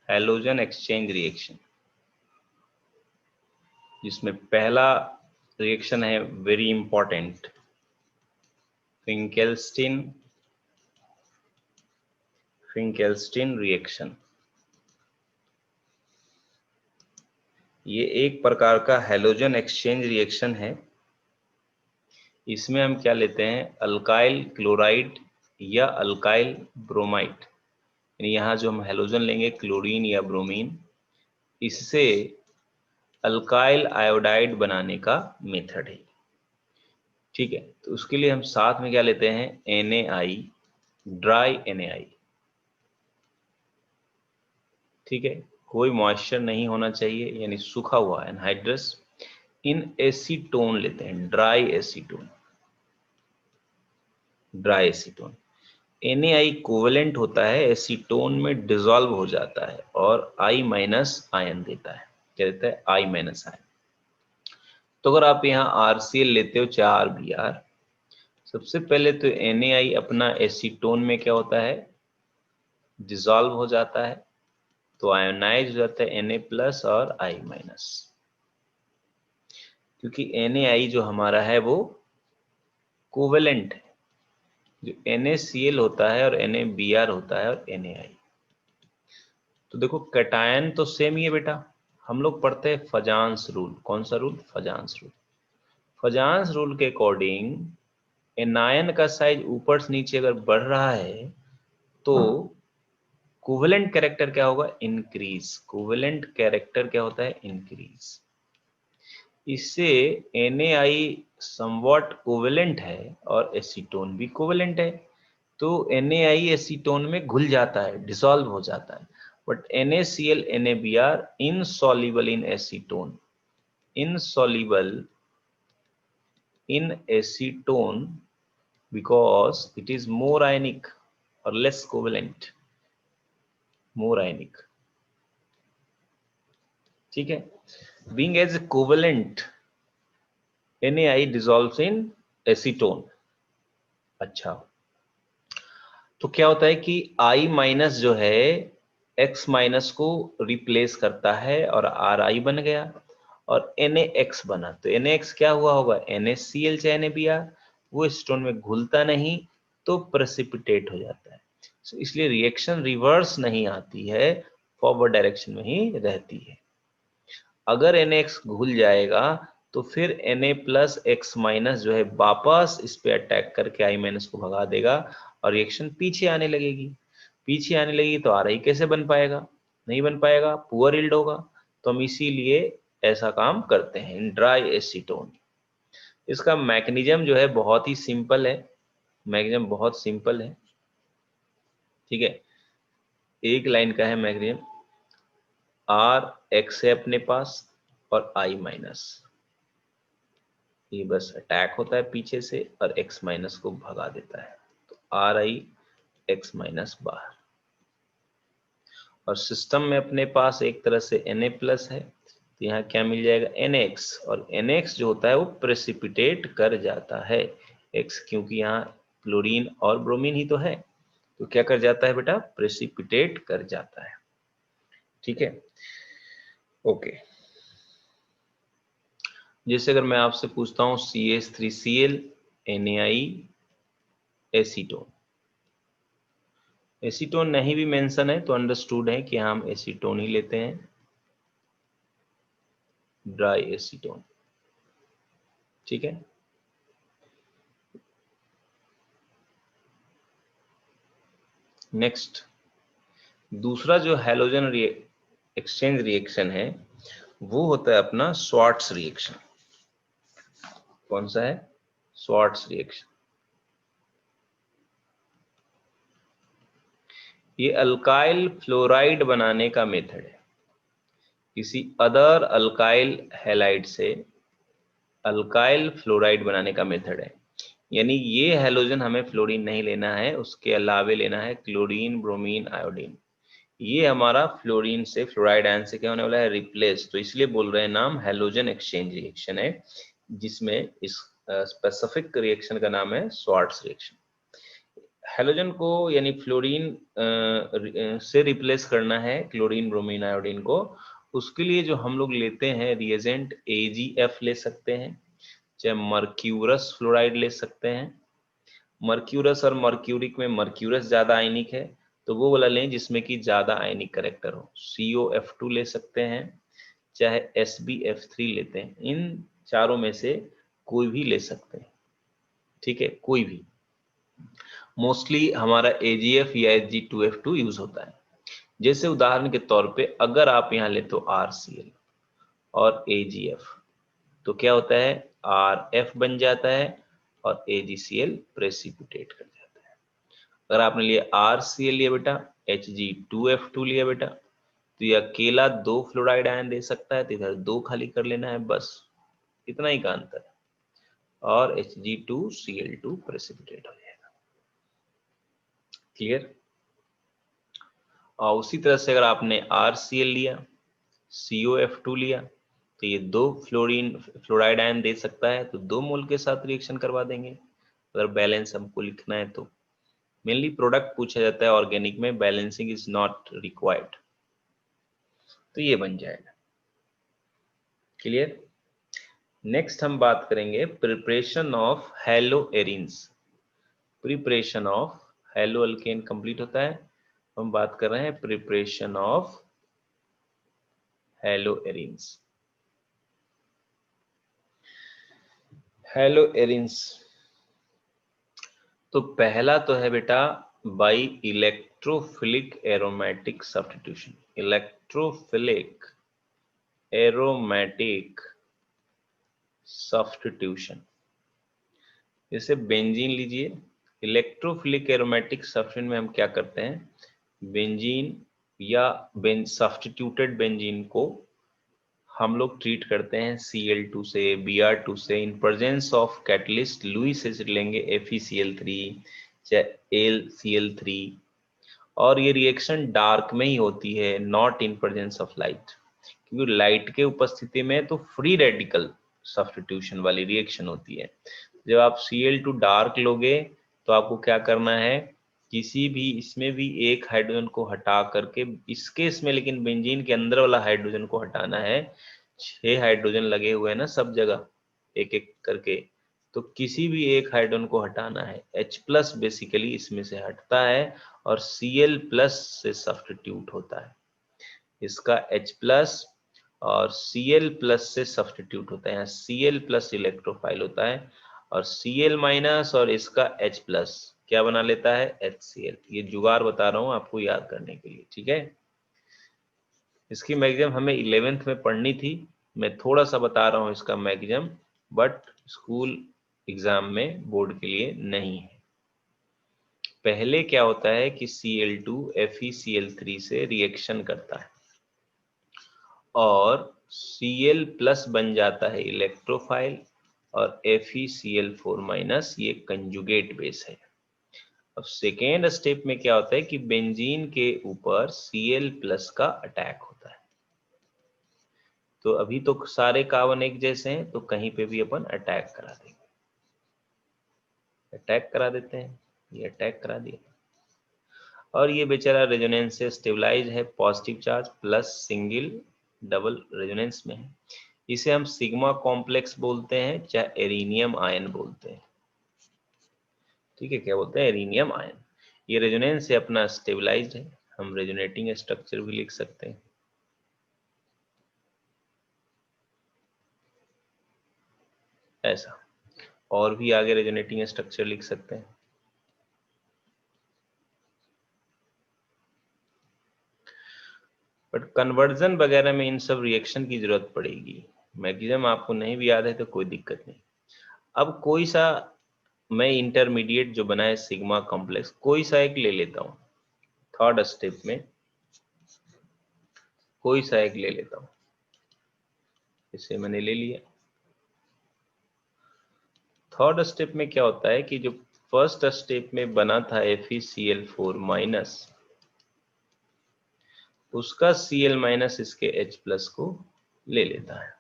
Halogen exchange reaction, जिसमें पहला रिएक्शन है वेरी इंपॉर्टेंट, फिंकेल्स्टीन रिएक्शन। ये एक प्रकार का हैलोजन एक्सचेंज रिएक्शन है। इसमें हम क्या लेते हैं, अल्काइल क्लोराइड या अल्काइल ब्रोमाइड, यानी यहाँ जो हम हैलोजन लेंगे क्लोरीन या ब्रोमीन, इससे अल्काइल आयोडाइड बनाने का मेथड है। ठीक है, तो उसके लिए हम साथ में क्या लेते हैं, NaI, ड्राई NaI। ठीक है, कोई मॉइस्चर नहीं होना चाहिए, यानी सूखा हुआ एनहाइड्रस। इन एसीटोन लेते हैं, ड्राई एसीटोन। NaI कोवेलेंट होता है, एसीटोन में डिसॉल्व हो जाता है और I माइनस आयन देता है। क्या देता है, I माइनस आयन। तो अगर आप यहाँ RCl लेते हो, 4Br, सबसे पहले तो NaI अपना एसीटोन में क्या होता है, डिसॉल्व हो जाता है, तो आयोनाइज हो जाता है Na प्लस और I माइनस। क्योंकि NaI जो हमारा है वो कोवेलेंट है, जो NaCl होता है और NaBr होता है और NaI। तो देखो कैटायन तो सेम ही है बेटा, हम लोग पढ़ते हैं फजांस रूल। कौन सा rule, Fajans rule. Fajans rule के अकॉर्डिंग एनायन का साइज ऊपर से नीचे अगर बढ़ रहा है तो कोवेलेंट कैरेक्टर क्या होगा, इंक्रीज। कोवेलेंट कैरेक्टर क्या होता है, इंक्रीज। इससे NaI समवॉट कोवेलेंट है और एसीटोन भी कोवेलेंट है, तो NaI एसीटोन में घुल जाता है, डिसॉल्व हो जाता है। But NaCl NaBr insoluble in acetone, insoluble in acetone because it is more ionic or less covalent, more ionic। ठीक है, being as covalent NaI dissolves in acetone। अच्छा, तो क्या होता है कि I माइनस जो है X माइनस को रिप्लेस करता है और Ri बन गया और NaX बना। तो NaX क्या हुआ होगा, NaCl चाहे NaBr, वो स्टोन में घुलता नहीं तो प्रेसिपिटेट हो जाता है। so, इसलिए रिएक्शन रिवर्स नहीं आती है, फॉरवर्ड डायरेक्शन में ही रहती है। अगर NaX घुल जाएगा तो फिर Na प्लस एक्स माइनस जो है वापस इस पे अटैक करके I माइनस को भगा देगा और रिएक्शन पीछे आने लगेगी। पीछे आने लगी तो Ri कैसे बन पाएगा, नहीं बन पाएगा, पुअर यील्ड होगा। तो हम इसीलिए ऐसा काम करते हैं ड्राई एसीटोन। इसका मैकेनिज्म जो है बहुत ही सिंपल है, मैकेनिज्म बहुत सिंपल है। ठीक है, एक लाइन का है मैकेनिज्म, Rx है अपने पास और I माइनस, ये बस अटैक होता है पीछे से और X माइनस को भगा देता है। तो Ri X माइनस बाहर, और सिस्टम में अपने पास एक तरह से Na प्लस है, तो यहाँ क्या मिल जाएगा, NX, और NX जो होता है वो प्रेसिपिटेट कर जाता है X, क्योंकि यहाँ क्लोरीन और ब्रोमीन ही तो है, तो क्या कर जाता है बेटा, प्रेसिपिटेट कर जाता है। ठीक है, ओके। जैसे अगर मैं आपसे पूछता हूँ CH3Cl NaI एसीटोन, एसीटोन नहीं भी मेंशन है तो अंडरस्टूड है कि हम एसीटोन ही लेते हैं, ड्राई एसीटोन। ठीक है, नेक्स्ट दूसरा जो हैलोजन एक्सचेंज रिएक्शन है वो होता है अपना स्वार्ट्स रिएक्शन। कौन सा है, स्वार्ट्स रिएक्शन। ये अल्काइल फ्लोराइड बनाने का मेथड है, किसी अदर अल्काइल हैलाइड से अल्काइल फ्लोराइड बनाने का मेथड है। यानी ये हैलोजन हमें फ्लोरीन नहीं लेना है, उसके अलावे लेना है क्लोरीन, ब्रोमीन, आयोडीन। ये हमारा फ्लोरीन से फ्लोराइड आयन से क्या होने वाला है, रिप्लेस। तो इसलिए बोल रहे हैं नाम हैलोजन एक्सचेंज रिएक्शन है, जिसमें इस स्पेसिफिक रिएक्शन का नाम है स्वार्ट्स रिएक्शन। हैलोजन को यानी फ्लोरीन से रिप्लेस करना है क्लोरीन ब्रोमीन आयोडीन को, उसके लिए जो हम लोग लेते हैं रिएजेंट AgF ले सकते हैं, चाहे मर्क्यूरस फ्लोराइड ले सकते हैं। मर्क्यूरस और मर्क्यूरिक में मर्क्यूरस ज्यादा आयनिक है, तो वो वाला लें जिसमें कि ज्यादा आयनिक करेक्टर हो। COF2 ले सकते हैं, चाहे SbF3 लेते हैं। इन चारों में से कोई भी ले सकते हैं, ठीक है, कोई भी। मोस्टली हमारा AgF या Ag2F2 यूज होता है। जैसे उदाहरण के तौर पे अगर आप यहाँ ले तो RCl और AgF, तो क्या होता है, RF बन जाता है और AgCl प्रेसिपिटेट कर जाता है। अगर आपने लिया RCl लिया बेटा, Hg2F2 लिया बेटा, तो ये अकेला 2 फ्लोराइड आयन दे सकता है, तो इधर 2 खाली कर लेना है, बस इतना ही का अंतर है, और Hg2Cl2 प्रेसिपिटेट हो जाएगा। क्लियर? और उसी तरह से अगर आपने RCl लिया, COF2 लिया, तो ये 2 फ्लोराइड आयन दे सकता है, तो 2 मोल के साथ रिएक्शन करवा देंगे। अगर बैलेंस हमको लिखना है तो मेनली प्रोडक्ट पूछा जाता है ऑर्गेनिक में, बैलेंसिंग इज नॉट रिक्वायर्ड, तो ये बन जाएगा। क्लियर? नेक्स्ट हम बात करेंगे preparation of hello arenes. Preparation of hello alkane complete होता है, हम बात कर रहे हैं preparation of hello arenes. Hello arenes, तो पहला तो है बेटा by electrophilic aromatic substitution. Electrophilic aromatic substitution, जैसे बेंजीन लीजिए। इलेक्ट्रोफिलिक एरोमेटिक सब्स्टिट्यूशन में हम क्या करते हैं, बेंजीन या सब्स्टिट्यूटेड बेंजीन को हम लोग ट्रीट करते हैं Cl2 से, Br2 से, in presence of catalyst Lewis acid लेंगे FeCl3 चाहे AlCl3, और ये रिएक्शन डार्क में ही होती है, not in presence of light, क्योंकि लाइट के उपस्थिति में तो फ्री रेडिकल सब्स्टिट्यूशन वाली रिएक्शन होती है। जब आप Cl2 डार्क लोगे तो आपको क्या करना है, किसी भी इसमें भी एक हाइड्रोजन को हटा करके, इस केस में लेकिन बेंजीन के अंदर वाला हाइड्रोजन को हटाना है। 6 हाइड्रोजन लगे हुए हैं ना सब जगह, एक एक करके, तो किसी भी एक हाइड्रोजन को हटाना है। H+ बेसिकली इसमें से हटता है और Cl+ से सब्स्टिट्यूट होता है। इसका H+ और Cl+ से सब्स्टिट्यूट होता है। यहाँ Cl+ इलेक्ट्रोफाइल होता है और Cl- और इसका H+ क्या बना लेता है, HCl। ये जुगाड़ बता रहा हूँ आपको याद करने के लिए, ठीक है। इसकी मैक्सिमम हमें 11th में पढ़नी थी, मैं थोड़ा सा बता रहा हूँ इसका मैक्सिमम, बट स्कूल एग्जाम में बोर्ड के लिए नहीं है। पहले क्या होता है कि Cl2 FeCl3 से रिएक्शन करता है और Cl+ बन जाता है इलेक्ट्रोफाइल और FeCl4- ये कंजुगेट बेस है। अब सेकेंड स्टेप में क्या होता है कि बेंजीन के ऊपर Cl+ का अटैक होता है। तो अभी तो सारे कार्बन एक जैसे हैं, तो कहीं पे भी अपन अटैक करा देंगे, अटैक करा देते हैं, ये अटैक करा दिया, और ये बेचारा रेजोनेंस से स्टेबलाइज है, positive charge plus single double resonance में है। इसे हम सिग्मा कॉम्प्लेक्स बोलते हैं, चाहे एरिनियम आयन बोलते हैं, ठीक है, क्या बोलते हैं, एरिनियम आयन। ये रेजोनेंस से अपना स्टेबलाइज्ड है, हम रेजोनेटिंग स्ट्रक्चर भी लिख सकते हैं ऐसा, और भी आगे रेजोनेटिंग स्ट्रक्चर लिख सकते हैं। बट कन्वर्जन वगैरह में इन सब रिएक्शन की जरूरत पड़ेगी, मैक्सिमम आपको नहीं भी याद है तो कोई दिक्कत नहीं। अब कोई सा मैं इंटरमीडिएट जो बना है सिग्मा कॉम्प्लेक्स, कोई सा एक ले लेता हूँ, थर्ड स्टेप में कोई सा एक ले लेता हूँ, इसे मैंने ले लिया। थर्ड स्टेप में क्या होता है कि जो फर्स्ट स्टेप में बना था FeCl4-, उसका Cl माइनस इसके H प्लस को ले लेता है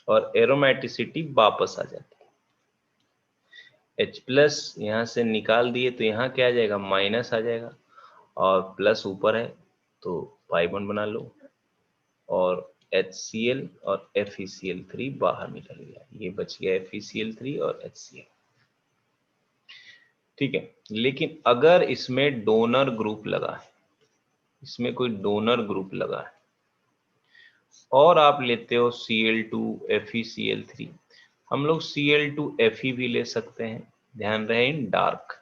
और एरोमेटिसिटी वापस आ जाती है। H प्लस यहां से निकाल दिए तो यहाँ क्या आ जाएगा, माइनस आ जाएगा, और प्लस ऊपर है तो पाई बॉन्ड बना लो, और HCl और FeCl3 बाहर निकल गया, ये बच गया FeCl3 और HCl। ठीक है, लेकिन अगर इसमें डोनर ग्रुप लगा है, इसमें कोई डोनर ग्रुप लगा है और आप लेते हो Cl2 FeCl3, हम लोग Cl2Fe भी ले सकते हैं, ध्यान रहे इन डार्क।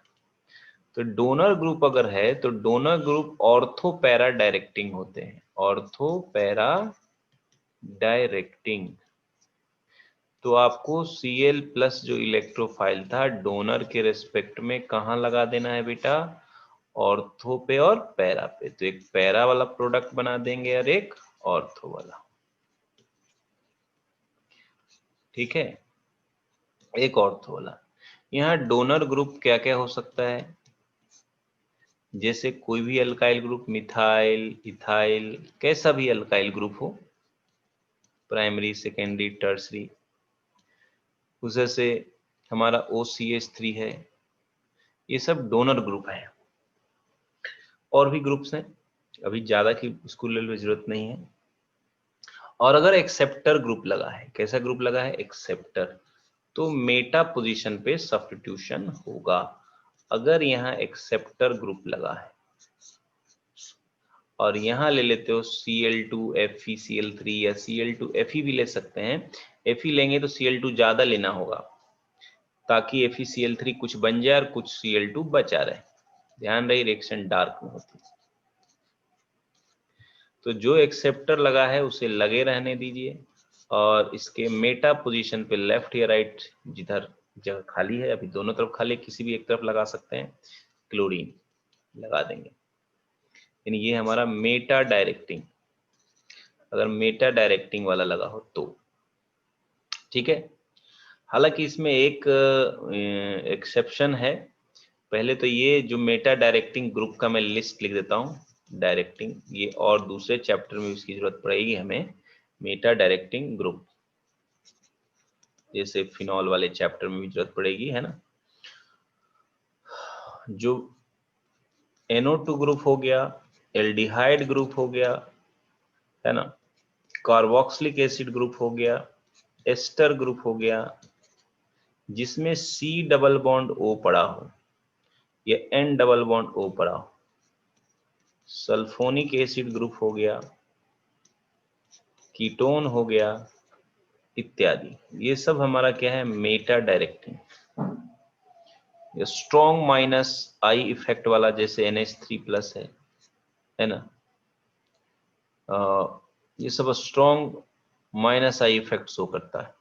तो डोनर ग्रुप अगर है तो donor group ortho para directing होते हैं, ऑर्थो पैरा डायरेक्टिंग। तो आपको Cl प्लस जो इलेक्ट्रोफाइल था डोनर के रेस्पेक्ट में कहाँ लगा देना है बेटा, ऑर्थो पे और पैरा पे। तो एक पैरा वाला प्रोडक्ट बना देंगे और एक ऑर्थो वाला, ठीक है, एक ऑर्थो वाला। यहाँ डोनर ग्रुप क्या क्या हो सकता है, जैसे कोई भी अल्काइल ग्रुप, मिथाइल, इथाइल, कैसा भी अल्काइल ग्रुप हो, प्राइमरी, सेकेंडरी, टर्सरी, उसे से हमारा OCH3 है, ये सब डोनर ग्रुप है। और भी ग्रुप्स हैं, अभी ज्यादा की स्कूल लेवल में जरूरत नहीं है। और अगर एक्सेप्टर ग्रुप लगा है, कैसा ग्रुप लगा है, एक्सेप्टर, तो मेटा पोजीशन पे सब्स्टिट्यूशन होगा। अगर यहाँ एक्सेप्टर ग्रुप लगा है और यहाँ ले लेते हो Cl2 FeCl3 या Cl2 Fe भी ले सकते हैं, Fe लेंगे तो Cl2 ज्यादा लेना होगा ताकि FeCl3 कुछ बन जाए और कुछ Cl2 बचा रहे। ध्यान रहे रिएक्शन डार्क में होती है। तो जो एक्सेप्टर लगा है उसे लगे रहने दीजिए, और इसके मेटा पोजीशन पे लेफ्ट या राइट, जिधर जगह खाली है, अभी दोनों तरफ खाली, किसी भी एक तरफ लगा सकते हैं, क्लोरीन लगा देंगे। यानी ये हमारा मेटा डायरेक्टिंग, अगर मेटा डायरेक्टिंग वाला लगा हो तो, ठीक है। हालांकि इसमें एक एक्सेप्शन है। पहले तो ये जो मेटा डायरेक्टिंग ग्रुप का मैं लिस्ट लिख देता हूँ, डायरेक्टिंग, ये और दूसरे चैप्टर में इसकी जरूरत पड़ेगी हमें, मेटा डायरेक्टिंग ग्रुप, जैसे फिनॉल वाले चैप्टर में भी जरूरत पड़ेगी, है ना। जो NO2 ग्रुप हो गया, एल्डिहाइड ग्रुप हो गया, है ना, कार्बोक्सिलिक एसिड ग्रुप हो गया, एस्टर ग्रुप हो गया, जिसमें C डबल बॉन्ड O पड़ा हो या N डबल बॉन्ड O पड़ा हो, सल्फोनिक एसिड ग्रुप हो गया, कीटोन हो गया, इत्यादि। ये सब हमारा क्या है, Meta directing. Strong minus I effect वाला जैसे NH3 प्लस है ना, ये सब strong minus I effect show करता है।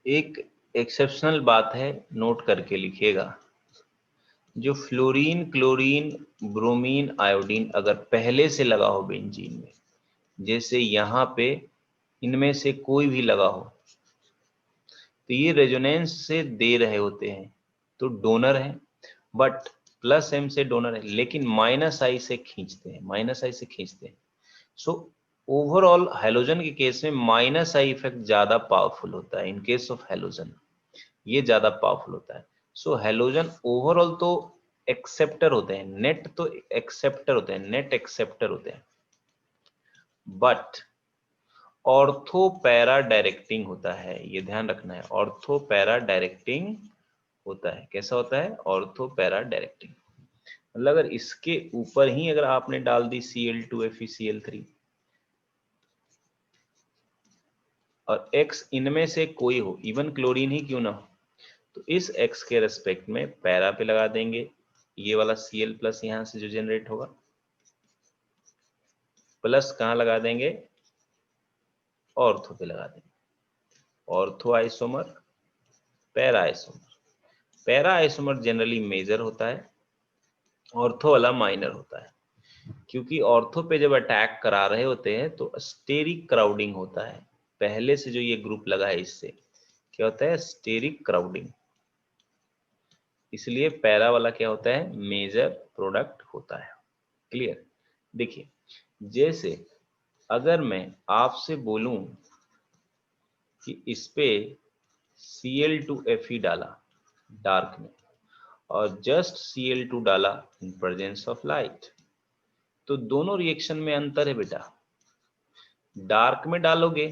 एक एक्सेप्शनल बात है, नोट करके लिखिएगा, जो फ्लोरीन, क्लोरीन, ब्रोमीन, आयोडीन अगर पहले से लगा हो बेंजीन में, जैसे यहाँ पे इनमें से कोई भी लगा हो, तो ये रेजोनेंस से दे रहे होते हैं, तो डोनर है, बट प्लस M से डोनर है, लेकिन माइनस आई से खींचते हैं, माइनस आई से खींचते हैं। सो ओवरऑल हैलोजन के केस में माइनस आई इफेक्ट ज्यादा पावरफुल होता है, इन केस ऑफ हैलोजन ये ज्यादा पावरफुल होता है। सो हैलोजन ओवरऑल तो एक्सेप्टर होते हैं, नेट तो एक्सेप्टर होते हैं, नेट एक्सेप्टर होते हैं, बट ऑर्थो पैरा डायरेक्टिंग होता है, ये ध्यान रखना है, ऑर्थो पैरा डायरेक्टिंग होता है। कैसा होता है, ऑर्थो पैरा डायरेक्टिंग, मतलब अगर इसके ऊपर ही अगर आपने डाल दी Cl2 FeCl3 और X इनमें से कोई हो, इवन क्लोरीन ही क्यों ना हो, तो इस X के रेस्पेक्ट में पैरा पे लगा देंगे, ये वाला Cl प्लस यहां से जो जनरेट होगा, प्लस कहां लगा देंगे, ऑर्थो पे लगा देंगे, ortho isomer, para isomer. Para isomer generally major होता है, ऑर्थो वाला माइनर होता है, क्योंकि ऑर्थो पे जब अटैक करा रहे होते हैं तो स्टेरिक क्राउडिंग होता है, पहले से जो ये ग्रुप लगा है इससे क्या होता है, स्टेरिक क्राउडिंग, इसलिए पैरा वाला क्या होता है, मेजर प्रोडक्ट होता है। क्लियर। देखिए, जैसे अगर मैं आपसे बोलूं कि इस पे Cl2Fe डाला डार्क में और जस्ट Cl2 डाला इन प्रेजेंस ऑफ लाइट, तो दोनों रिएक्शन में अंतर है बेटा। डार्क में डालोगे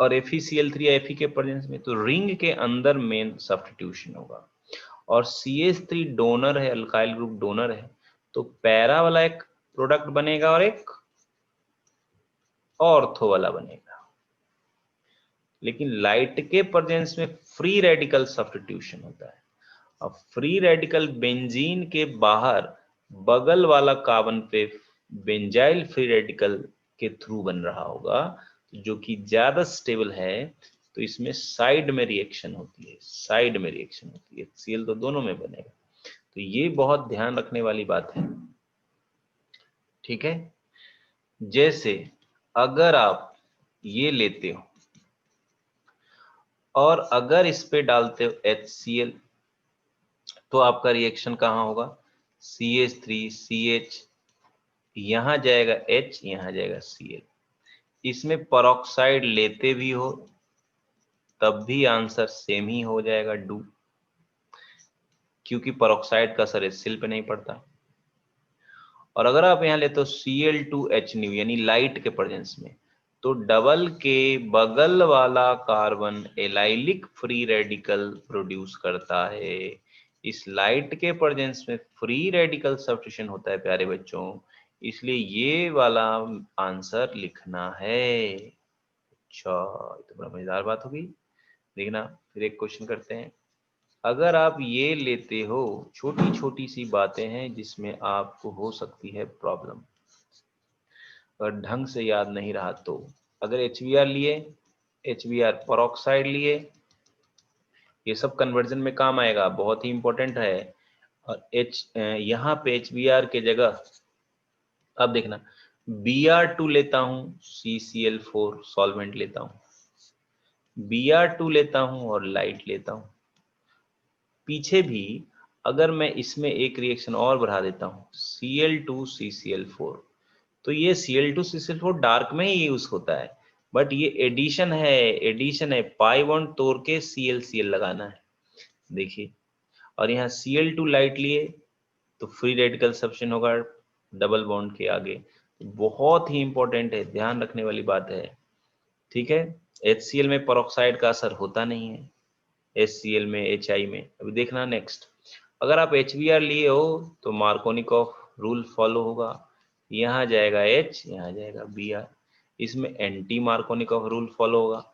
और FeCl3 या Fe के प्रेजेंस में, तो रिंग के अंदर मेन सब्स्टिट्यूशन होगा, और CH3 डोनर है, अल्काइल ग्रुप डोनर है, तो पैरा वाला एक प्रोडक्ट बनेगा और एक ऑर्थो वाला बनेगा। लेकिन लाइट के प्रेजेंस में फ्री रेडिकल सब्स्टिट्यूशन होता है। अब फ्री रेडिकल बेंजीन के बाहर बगल वाला कार्बन पे बेंजाइल फ्री रेडिकल के थ्रू बन रहा होगा, जो कि ज्यादा स्टेबल है, तो इसमें साइड में रिएक्शन होती है, साइड में रिएक्शन होती है। Cl तो दोनों में बनेगा, तो ये बहुत ध्यान रखने वाली बात है, ठीक है। जैसे अगर आप ये लेते हो और अगर इस पे डालते हो HCl, तो आपका रिएक्शन कहाँ होगा? CH3CH, यहां जाएगा H, यहां जाएगा Cl। इसमें पेरोक्साइड लेते भी हो तब भी आंसर सेम ही हो जाएगा, डू, क्योंकि पेरोक्साइड का असर HCl पे नहीं पड़ता। और अगर आप यहाँ लेते हो Cl2H न्यू यानी लाइट के प्रेजेंस में, तो डबल के बगल वाला carbon allylic free radical produce करता है। इस लाइट के प्रेजेंस में फ्री रेडिकल सब्स्टिट्यूशन होता है प्यारे बच्चों, इसलिए ये वाला आंसर लिखना है। अच्छा, ये तो बड़ा मजेदार बात होगी। देखना, फिर एक क्वेश्चन करते हैं। अगर आप ये लेते हो, छोटी छोटी सी बातें हैं जिसमें आपको हो सकती है प्रॉब्लम, अगर ढंग से याद नहीं रहा तो। अगर HBr लिए, HBr पेरोक्साइड लिए, ये सब कन्वर्जन में काम आएगा, बहुत ही इंपॉर्टेंट है। और यहाँ पे HBr के जगह अब देखना, Br2 लेता हूँ, CCl4 सॉल्वेंट लेता हूँ, Br2 लेता हूँ और लाइट लेता हूँ। पीछे भी अगर मैं इसमें एक रिएक्शन और बढ़ा देता हूँ, Cl2CCl4, तो ये Cl2CCl4 डार्क में ही यूज होता है, बट ये एडिशन है, एडिशन है, पाई बॉन्ड तोड़ के ClCl लगाना है। देखिए, और यहाँ Cl2 लाइट लिए तो फ्री रेडिकल सब्स्टिट्यूशन होगा डबल बॉन्ड के आगे। बहुत ही इंपॉर्टेंट है, ध्यान रखने वाली बात है, ठीक है। HCl में पेरोक्साइड का असर होता नहीं है, HCl में, HI में। अभी देखना नेक्स्ट, अगर आप HBr लिए हो तो मार्कोनिकॉफ रूल फॉलो होगा, यहाँ जाएगा H, यहाँ जाएगा Br। इसमें एंटी मार्कोनिकॉफ रूल फॉलो होगा,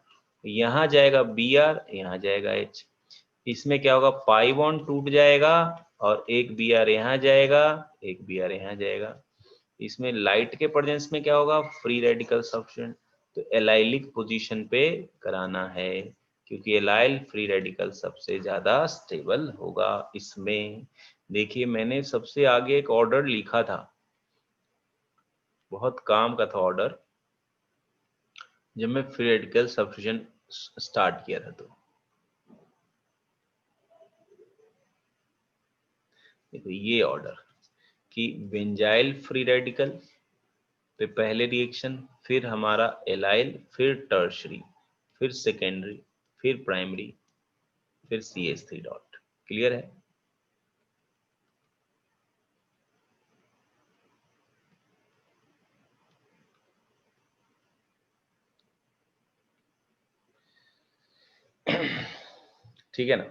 यहाँ जाएगा Br, यहाँ जाएगा H। इसमें क्या होगा, पाई बॉन्ड टूट जाएगा और एक Br यहाँ जाएगा, एक Br यहाँ जाएगा। इसमें लाइट के प्रेजेंस में क्या होगा, फ्री रेडिकल सब्स्टिट्यूशन, तो एलाइलिक पोजीशन पे कराना है, क्योंकि एलाइल फ्री रेडिकल सबसे ज्यादा स्टेबल होगा इसमें। देखिए, मैंने सबसे आगे एक ऑर्डर लिखा था, बहुत काम का था ऑर्डर, जब मैं फ्री रेडिकल सब्स्टिट्यूशन स्टार्ट किया था। तो देखो ये ऑर्डर कि बेंजाइल फ्री रेडिकल पे पहले रिएक्शन, फिर हमारा एलाइल, फिर टर्शरी, फिर सेकेंडरी, फिर प्राइमरी, फिर CH3 डॉट। क्लियर है? ठीक है ना।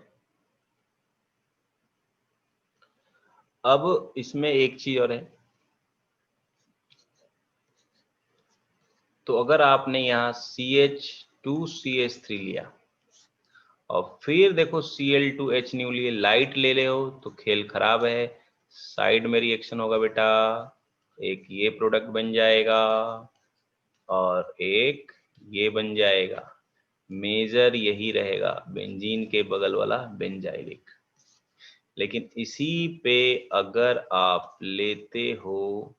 अब इसमें एक चीज और है, तो अगर आपने यहाँ CH2CH3 लिया और फिर देखो Cl2H न्यू लिए, लाइट ले ले हो, तो खेल खराब है। साइड में रिएक्शन होगा बेटा, एक ये प्रोडक्ट बन जाएगा और एक ये बन जाएगा। मेजर यही रहेगा, बेंजीन के बगल वाला बेंजाइलिक। लेकिन इसी पे अगर आप लेते हो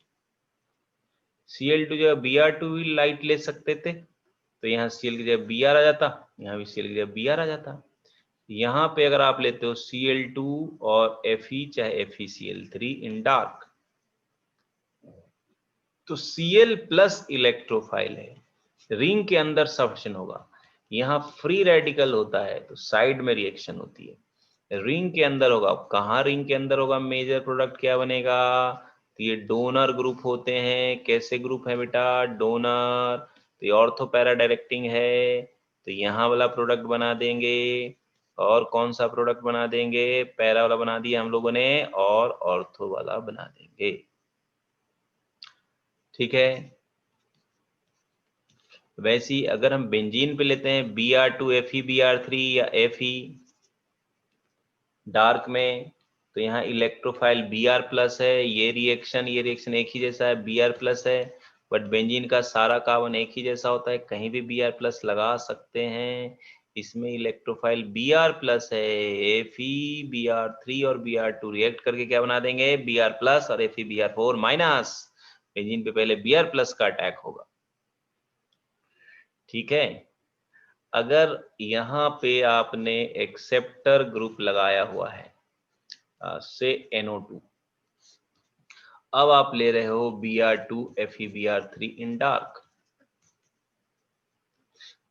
Cl2 जगह Br2 भी लाइट ले सकते थे, तो यहाँ Cl की जगह Br आ जाता, यहाँ भी Cl की जगह Br आ जाता। यहाँ पे अगर आप लेते हो Cl2 और Fe चाहे FeCl3 इन डार्क, तो Cl प्लस इलेक्ट्रोफाइल है, रिंग के अंदर सब्स्टिट्यूशन होगा, यहाँ फ्री रेडिकल होता है तो साइड में रिएक्शन होती है, रिंग के अंदर होगा, कहाँ रिंग के अंदर होगा, मेजर प्रोडक्ट क्या बनेगा, तो ये डोनर ग्रुप होते हैं, कैसे ग्रुप है बेटा, डोनर, तो ये ऑर्थो पैरा डायरेक्टिंग है, तो यहाँ वाला प्रोडक्ट बना देंगे, और कौन सा प्रोडक्ट बना देंगे, पैरा वाला बना दिया हम लोगों ने, और ऑर्थो वाला बना देंगे, ठीक है। वैसे ही अगर हम बेंजीन पे लेते हैं Br2 FeBr3 या Fe डार्क में, तो यहाँ इलेक्ट्रोफाइल Br प्लस है, ये रिएक्शन एक ही जैसा है, Br प्लस है, बट बेंजीन का सारा कार्बन एक ही जैसा होता है, कहीं भी Br प्लस लगा सकते हैं, इसमें इलेक्ट्रोफाइल Br प्लस है, FeBr3 और Br2 रिएक्ट करके क्या बना देंगे, Br प्लस और FeBr4 माइनस, बेंजीन पे पहले Br प्लस का अटैक होगा, ठीक है। अगर यहाँ पे आपने एक्सेप्टर ग्रुप लगाया हुआ है से NO2, अब आप ले रहे हो Br2 FeBr3 इन डार्क,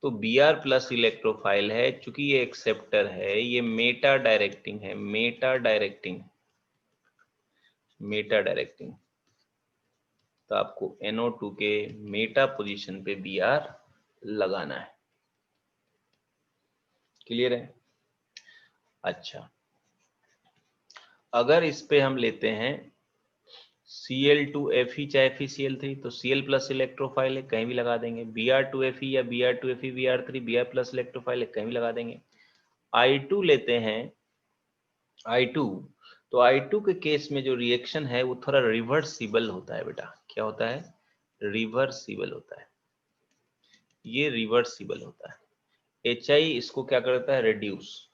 तो Br प्लस इलेक्ट्रोफाइल है, चूंकि ये एक्सेप्टर है, ये मेटा डायरेक्टिंग है, मेटा डायरेक्टिंग, तो आपको NO2 के मेटा पोजीशन पे Br लगाना है, क्लियर है। अच्छा, अगर इस पे हम लेते हैं Cl2 Fe चाहे FeCl3, तो Cl प्लस इलेक्ट्रोफाइल है, कहीं भी लगा देंगे, Br2 Fe या Br2 FeBr3 Br plus electrophile है, कहीं भी लगा देंगे। I2 लेते हैं, I2, तो I2 के केस में जो रिएक्शन है वो थोड़ा रिवर्सिबल होता है बेटा, क्या होता है, रिवर्सिबल होता है, ये रिवर्सिबल होता है। HI इसको क्या करता है, रिड्यूस,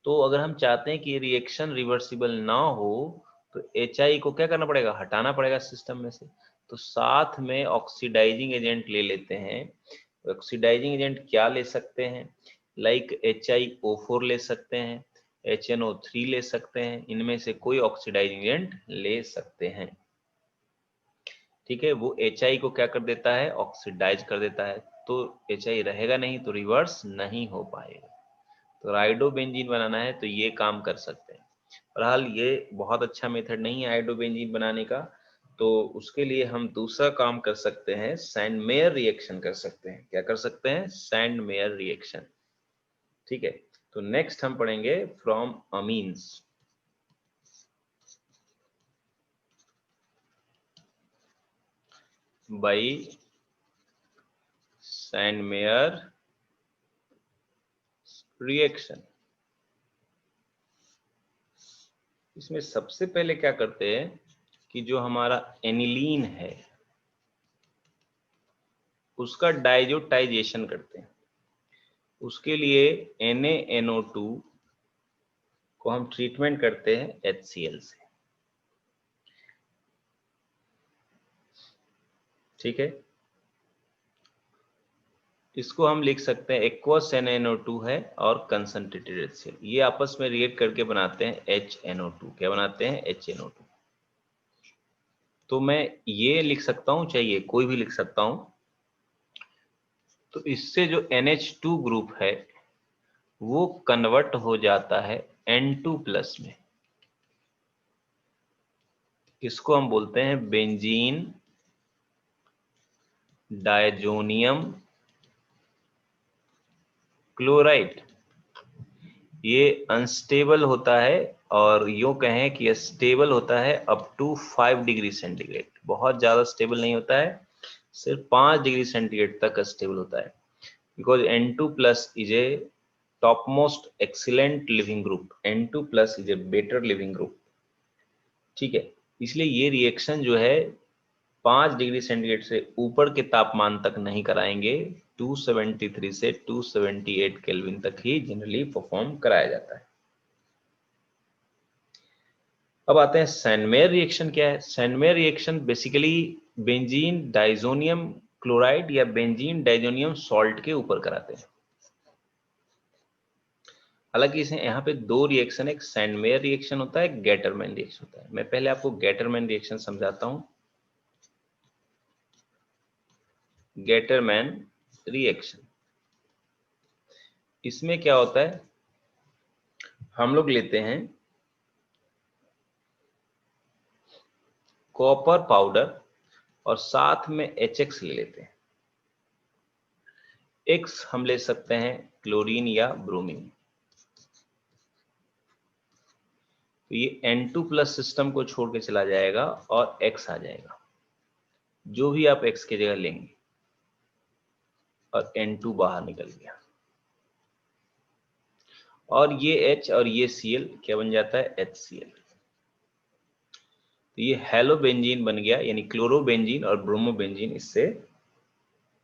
तो अगर हम चाहते हैं कि ये रिएक्शन रिवर्सिबल ना हो तो HI को क्या करना पड़ेगा, हटाना पड़ेगा सिस्टम में से, तो साथ में ऑक्सीडाइजिंग एजेंट ले लेते हैं। ऑक्सीडाइजिंग एजेंट क्या ले सकते हैं, लाइक HiO4 ले सकते हैं, HNO3 ले सकते हैं, इनमें से कोई ऑक्सीडाइजिंग एजेंट ले सकते हैं, ठीक है। वो HI को क्या कर देता है, ऑक्सीडाइज कर देता है, तो HI रहेगा नहीं, तो रिवर्स नहीं हो पाएगा। तो आयोडोबेंजीन बनाना है तो ये काम कर सकते हैं। बहरहाल ये बहुत अच्छा मेथड नहीं है आयोडोबेंजीन बनाने का, तो उसके लिए हम दूसरा काम कर सकते हैं, सैंड मेयर रिएक्शन कर सकते हैं। क्या कर सकते हैं, सैंड मेयर रिएक्शन, ठीक है। तो नेक्स्ट हम पढ़ेंगे from amines, by Sandmeyer reaction. इसमें सबसे पहले क्या करते हैं कि जो हमारा एनिलीन है उसका डाइजोटाइजेशन करते हैं, उसके लिए NaNO2 को हम ट्रीटमेंट करते हैं HCl से, ठीक है। इसको हम लिख सकते हैं एक्वस NaNO2 है और कंसंट्रेटेड HCl, ये आपस में रिएक्ट करके बनाते हैं HNO2, क्या बनाते हैं, HNO2। तो मैं ये लिख सकता हूं, चाहिए कोई भी लिख सकता हूं, तो इससे जो NH2 ग्रुप है वो कन्वर्ट हो जाता है N2 प्लस में, इसको हम बोलते हैं बेंजीन डायजोनियम क्लोराइड। ये अनस्टेबल होता है, और यूं कहें कि स्टेबल होता है अप टू 5 डिग्री सेंटीग्रेड, बहुत ज्यादा स्टेबल नहीं होता है, सिर्फ 5 डिग्री सेंटीग्रेड तक स्टेबल होता है, because N2 plus is a top most excellent leaving group, N2 plus is a better leaving group, ठीक है। इसलिए ये रिएक्शन जो है 5 डिग्री सेंटीग्रेड से ऊपर के तापमान तक नहीं कराएंगे, 273 से 278 केल्विन तक ही जनरली परफॉर्म कराया जाता है। अब आते हैं सैंडमेयर रिएक्शन क्या है। Sandmeyer reaction basically benzene diazonium chloride या बेंजीन डाइजोनियम सॉल्ट के ऊपर कराते हैं। हालांकि इसे यहाँ पे दो रिएक्शन, एक सैंडमेयर रिएक्शन होता है, एक गेटरमैन रिएक्शन होता है। मैं पहले आपको गेटरमैन रिएक्शन समझाता हूँ। Gattermann reaction. इसमें क्या होता है, हम लोग लेते हैं कॉपर पाउडर और साथ में HX ले लेते हैं। X हम ले सकते हैं क्लोरीन या ब्रोमीन। तो ये N2+ सिस्टम को छोड़ के चला जाएगा और X आ जाएगा, जो भी आप X की जगह लेंगे, और N2 बाहर निकल गया, और ये H और ये Cl क्या बन जाता है, HCl। तो ये हेलोबेंजीन बन गया, यानी क्लोरोबेंजीन और ब्रोमोबेंजीन इससे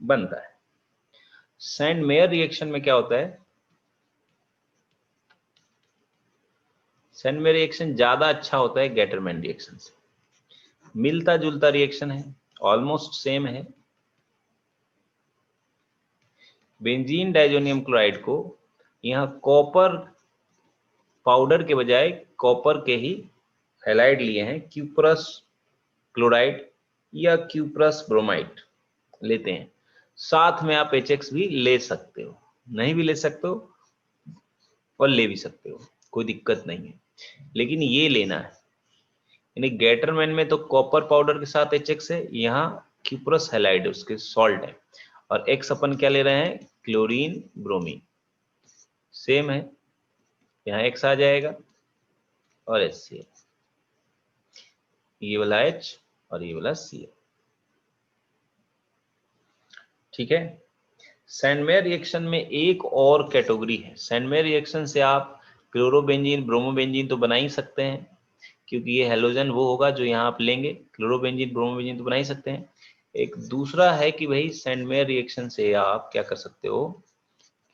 बनता है। सैंड मेयर रिएक्शन में क्या होता है, सैंड मेयर रिएक्शन ज्यादा अच्छा होता है गेटरमैन रिएक्शन से। मिलता जुलता रिएक्शन है, ऑलमोस्ट सेम है। बेंजीन डाइजोनियम क्लोराइड को यहाँ कॉपर पाउडर के बजाय कॉपर के ही हैलाइड लिए हैं, क्यूप्रस क्लोराइड या क्यूप्रस ब्रोमाइड लेते हैं। साथ में आप HX भी ले सकते हो, नहीं भी ले सकते हो और ले भी सकते हो, कोई दिक्कत नहीं है, लेकिन ये लेना है। यानी गेटरमैन में तो कॉपर पाउडर के साथ HX है, यहाँ क्यूप्रस हैलाइड उसके सॉल्ट है, और X अपन क्या ले रहे हैं, क्लोरीन ब्रोमीन, सेम है, यहाँ X आ जाएगा और HCl, ये वाला H और ये वाला Cl। ठीक है। सैंड मेयर रिएक्शन में एक और कैटेगरी है। सैंड मेयर रिएक्शन से आप क्लोरोबेंजीन ब्रोमोबेंजीन तो बना ही सकते हैं, क्योंकि ये हेलोजन वो होगा जो यहाँ आप लेंगे, क्लोरोबेंजीन ब्रोमोबेंजीन तो बना ही सकते हैं। एक दूसरा है कि भाई सैंड मेयर रिएक्शन से आप क्या कर सकते हो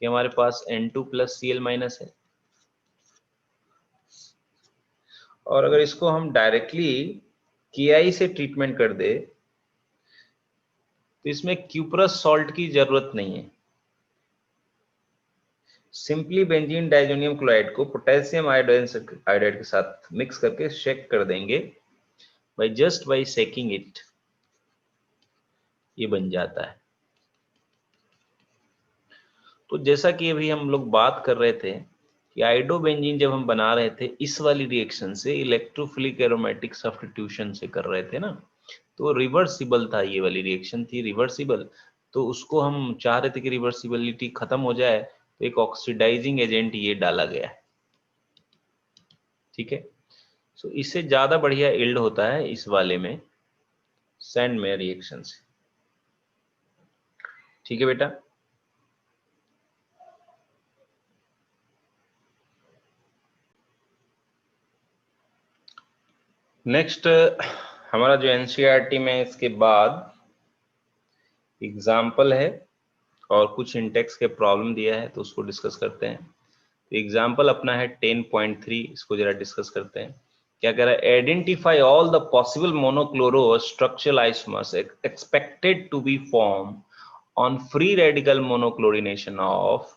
कि हमारे पास N2+ Cl- है, और अगर इसको हम डायरेक्टली KI से ट्रीटमेंट कर दे तो इसमें क्यूप्रस सॉल्ट की जरूरत नहीं है। सिंपली बेंजीन डाइजोनियम क्लोराइड को पोटेशियम आयोडाइड के साथ मिक्स करके शेक कर देंगे, बाय शेकिंग इट, ये बन जाता है। तो जैसा कि अभी हम लोग बात कर रहे थे कि आइडोबेंजीन जब हम बना रहे थे इस वाली रिएक्शन से, इलेक्ट्रोफिलिक एरोमेटिक सब्स्टिट्यूशन से कर रहे थे ना, तो रिवर्सिबल था, ये वाली रिएक्शन थी रिवर्सिबल। तो उसको हम चाह रहे थे कि रिवर्सिबिलिटी खत्म हो जाए, तो एक ऑक्सीडाइजिंग एजेंट ये डाला गया है। ठीक है, सो इससे ज्यादा बढ़िया इल्ड होता है इस वाले में, सैंड मेयर रिएक्शन से। ठीक है बेटा। नेक्स्ट हमारा जो NCERT में इसके बाद एग्जाम्पल है और कुछ इंटेक्स के प्रॉब्लम दिया है, तो उसको डिस्कस करते हैं। तो एग्जाम्पल अपना है 10.3, इसको जरा डिस्कस करते हैं। क्या कह रहा है, identify all the possible monochloro structural isomers expected to be form on free radical monochlorination of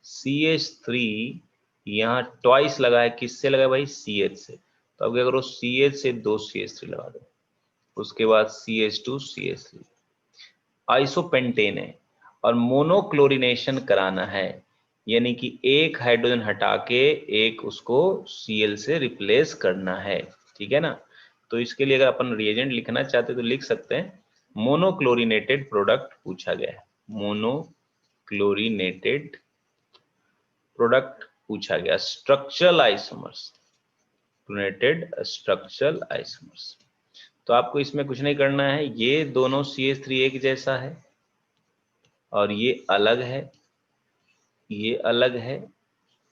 CH3। यहाँ ट्वाइस लगा है, किससे लगा है भाई, CH से। तो अब क्या करो, CH से 2 CH3 लगा दो, उसके बाद CH2 CH3, आइसोपेंटेन है और मोनोक्लोरिनेशन कराना है, यानी कि एक हाइड्रोजन हटा के एक उसको Cl से रिप्लेस करना है। ठीक है ना। तो इसके लिए अगर अपन रिएजेंट लिखना चाहते तो लिख सकते हैं, मोनोक्लोरिनेटेड प्रोडक्ट पूछा गया है, मोनोक्लोरिनेटेड प्रोडक्ट पूछा गया, structural isomers, chlorinated structural isomers. तो आपको इसमें कुछ नहीं करना है, ये दोनों CH3 एक जैसा है और ये अलग है, ये अलग है,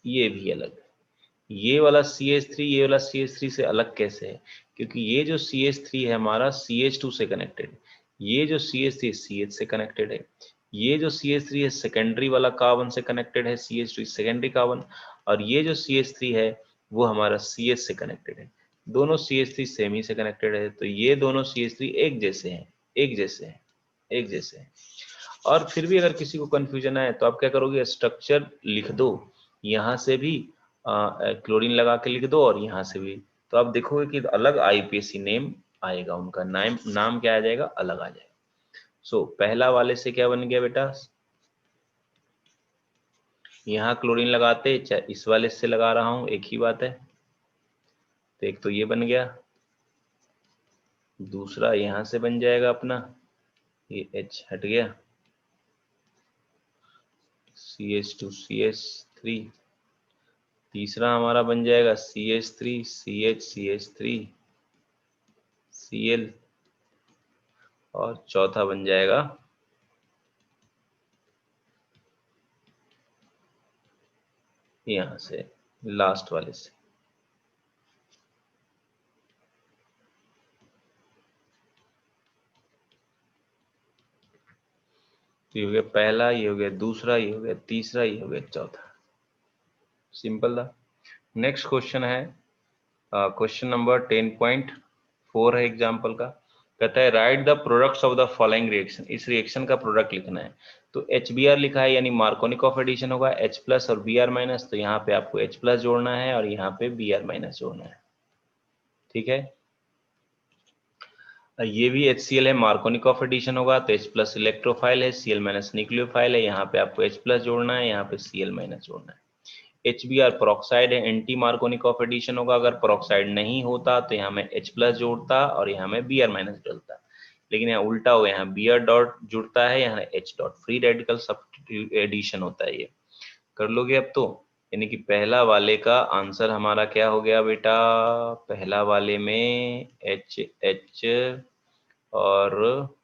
ये भी अलग है। ये वाला CH3 ये वाला CH3 से अलग कैसे है, क्योंकि ये जो CH3 है हमारा CH2 से कनेक्टेड है, ये जो CH3 CH से कनेक्टेड है, ये जो CH3 है सेकेंडरी वाला कार्बन से कनेक्टेड है, CH2 सेकेंडरी कार्बन, और ये जो CH3 है वो हमारा CH से कनेक्टेड है। दोनों CH3 सेमी से कनेक्टेड है, तो ये दोनों CH3 एक जैसे हैं, एक जैसे हैं, एक जैसे हैं। और फिर भी अगर किसी को कंफ्यूजन आए तो आप क्या करोगे, स्ट्रक्चर लिख दो, यहाँ से भी क्लोरीन लगा के लिख दो और यहाँ से भी, तो आप देखोगे कि अलग IPSC नेम आएगा, उनका नाम क्या आ जाएगा, अलग आ जाएगा। सो पहला वाले से क्या बन गया बेटा, यहाँ क्लोरीन लगाते, चाहे इस वाले से लगा रहा हूं एक ही बात है। तो एक तो ये बन गया, दूसरा यहां से बन जाएगा अपना, ये H हट गया, CH2CH3, तीसरा हमारा बन जाएगा CH3 CH Cl, और चौथा बन जाएगा यहां से लास्ट वाले से। तो ये हो गया पहला, ये हो गया दूसरा, ये हो गया तीसरा, ये हो गया चौथा। सिंपल था। नेक्स्ट क्वेश्चन है क्वेश्चन नंबर 10.4 है एग्जाम्पल का। कहता है right the products of the following reaction, इस रिएक्शन का प्रोडक्ट लिखना है। तो HBr लिखा है यानी मार्कोनिक ऑफ एडिशन होगा H प्लस और Br माइनस, तो यहाँ पे आपको H प्लस जोड़ना है और यहाँ पे Br माइनस जोड़ना है, ठीक है। ये भी HCl है, मार्कोनिक ऑफ एडिशन होगा तो H प्लस इलेक्ट्रोफाइल है, Cl माइनस न्यूक्लियोफाइल है, यहाँ पे आपको H प्लस जोड़ना है, यहाँ पे Cl माइनस जोड़ना है। HBr पेरोक्साइड है, एंटी मार्कोनिक ऑफ एडिशन होगा, अगर पेरोक्साइड नहीं होता तो यहाँ में H प्लस जोड़ता और यहाँ में Br माइनस जोड़ता, लेकिन यहाँ उल्टा हो गया, यहाँ Br डॉट जुड़ता है, यहाँ H dot, free radical substitute addition होता है। ये कर लोगे अब तो, यानी कि पहला वाले का आंसर हमारा क्या हो गया बेटा, पहला वाले में H और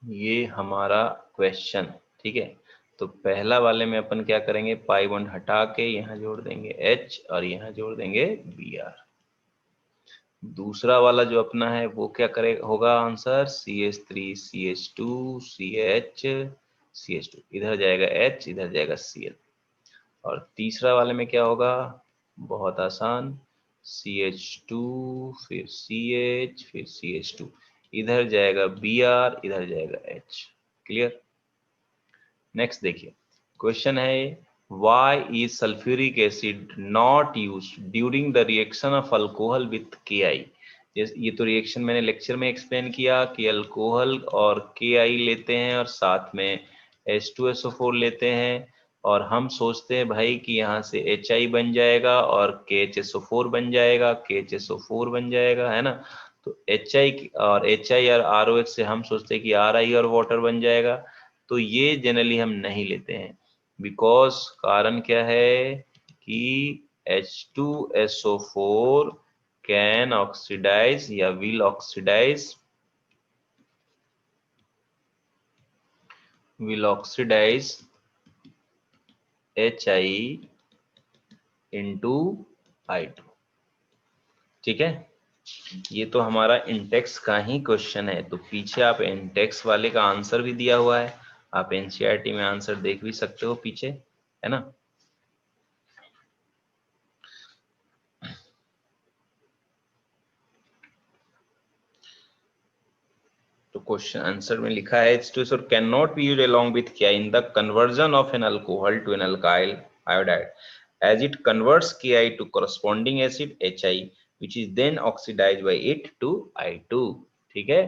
ये हमारा क्वेश्चन, ठीक है। तो पहला वाले में अपन क्या करेंगे, पाई बॉन्ड हटा के यहाँ जोड़ देंगे H और यहाँ जोड़ देंगे Br। दूसरा वाला जो अपना है वो क्या करे होगा आंसर, CH3 CH2 CH2, इधर जाएगा H, इधर जाएगा Cl। और तीसरा वाले में क्या होगा, बहुत आसान, CH2 फिर CH फिर CH2, इधर जाएगा Br, इधर जाएगा H। क्लियर। नेक्स्ट देखिए क्वेश्चन है, why is sulfuric acid not used during the reaction of alcohol with Ki। ये तो रिएक्शन मैंने लेक्चर में एक्सप्लेन किया कि अल्कोहल और Ki लेते हैं और साथ में H2SO4 लेते हैं, और हम सोचते हैं भाई कि यहाँ से HI बन जाएगा और KHSO4 बन जाएगा, KHSO4 बन जाएगा, है ना। तो HI और HI और ROH से हम सोचते हैं कि RI और वाटर बन जाएगा, तो ये जनरली हम नहीं लेते हैं, बिकॉज कारण क्या है कि H2SO4 कैन ऑक्सीडाइज या will oxidize HI into I2, ठीक है। ये तो हमारा इंटेक्स का ही क्वेश्चन है, तो पीछे आप इंटेक्स वाले का आंसर भी दिया हुआ है, आप एनसीईआरटी में आंसर देख भी सकते हो पीछे, है ना। तो क्वेश्चन आंसर में लिखा है H2SO can not be used along with Ki in the conversion of an alcohol to an alkyl iodide, as it converts Ki to corresponding acid HI which is then oxidized by it to I2, ठीक है।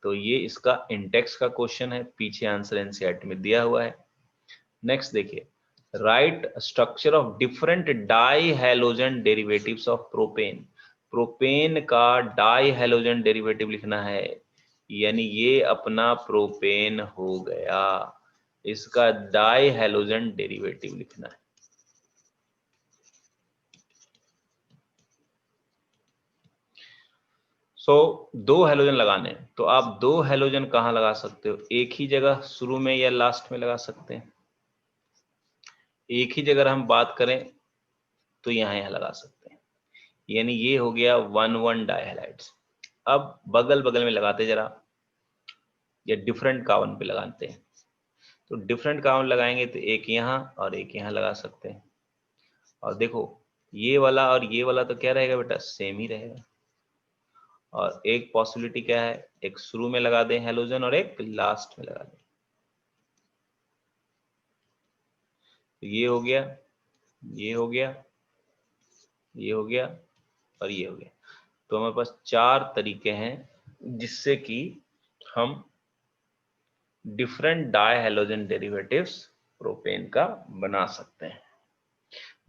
तो ये इसका Intex का question है, पीछे answer NCERT में दिया हुआ है। नेक्स्ट देखिए, right structure of different di halogen derivatives of propane, propane का डाई हैलोजन डेरिवेटिव लिखना है, यानी ये अपना प्रोपेन हो गया, इसका डाई हैलोजन डेरिवेटिव लिखना है। दो हैलोजन लगाने हैं, तो आप दो हैलोजन कहाँ लगा सकते हो, एक ही जगह शुरू में या लास्ट में लगा सकते हैं। एक ही जगह हम बात करें तो यहाँ लगा सकते हैं, यानी ये हो गया 1,1 डाइहैलाइड्स। अब बगल बगल में लगाते जरा, या डिफरेंट कार्बन पे लगाते हैं, तो डिफरेंट कार्बन लगाएंगे तो एक यहाँ और एक यहाँ लगा सकते हैं। और देखो ये वाला और ये वाला तो क्या रहेगा बेटा, सेम ही रहेगा। और एक पॉसिबिलिटी क्या है, एक शुरू में लगा दें हेलोजन और एक लास्ट में लगा दें। तो ये हो गया, ये हो गया, ये हो गया और ये हो गया। तो हमारे पास चार तरीके हैं जिससे कि हम different di halogen derivatives propane का बना सकते हैं,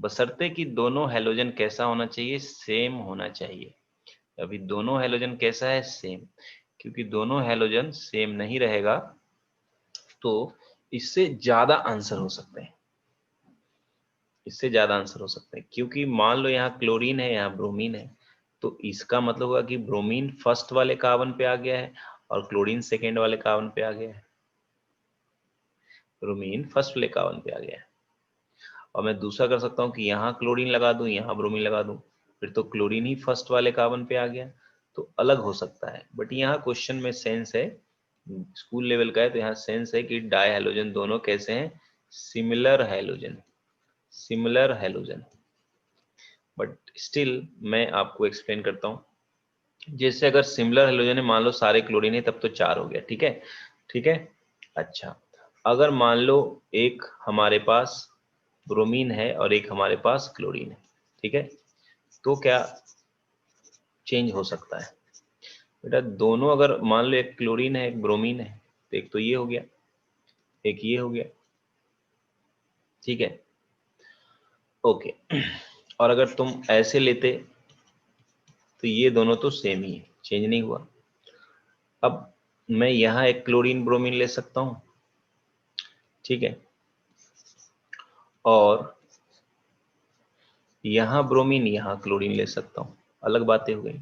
बशर्ते कि दोनों हैलोजन कैसा होना चाहिए, सेम होना चाहिए। अभी दोनों हैलोजन कैसा है, सेम, क्योंकि दोनों हैलोजन सेम नहीं रहेगा तो इससे ज्यादा आंसर हो सकते हैं, इससे ज्यादा आंसर हो सकते हैं। क्योंकि मान लो यहाँ क्लोरीन है, यहाँ ब्रोमीन है, तो इसका मतलब होगा कि ब्रोमीन फर्स्ट वाले कार्बन पे आ गया है और क्लोरीन सेकेंड वाले कार्बन पे आ गया है, ब्रोमीन फर्स्ट वाले कार्बन पे आ गया है। और मैं दूसरा कर सकता हूँ कि यहाँ क्लोरीन लगा दूं, यहाँ ब्रोमीन लगा दूं, फिर तो क्लोरीन ही फर्स्ट वाले कार्बन पे आ गया, तो अलग हो सकता है। बट यहाँ क्वेश्चन में सेंस है, स्कूल लेवल का है, तो यहाँ सेंस है कि डाई हैलोजन दोनों कैसे हैं, similar halogen, similar halogen. But still मैं आपको एक्सप्लेन करता हूँ। जैसे अगर सिमिलर हैलोजन है, मान लो सारे क्लोरीन है, तब तो 4 हो गया, ठीक है, ठीक है। अच्छा, अगर मान लो एक हमारे पास ब्रोमीन है और एक हमारे पास क्लोरीन है, ठीक है, तो क्या चेंज हो सकता है बेटा? दोनों अगर मान लो एक क्लोरीन है एक ब्रोमीन है, तो एक तो ये हो गया, एक ये हो गया, ठीक है, ओके। और अगर तुम ऐसे लेते तो ये दोनों तो सेम ही है, चेंज नहीं हुआ। अब मैं यहाँ एक क्लोरीन ब्रोमीन ले सकता हूँ, ठीक है, और यहाँ ब्रोमीन यहाँ क्लोरीन ले सकता हूँ, अलग बातें हो गई।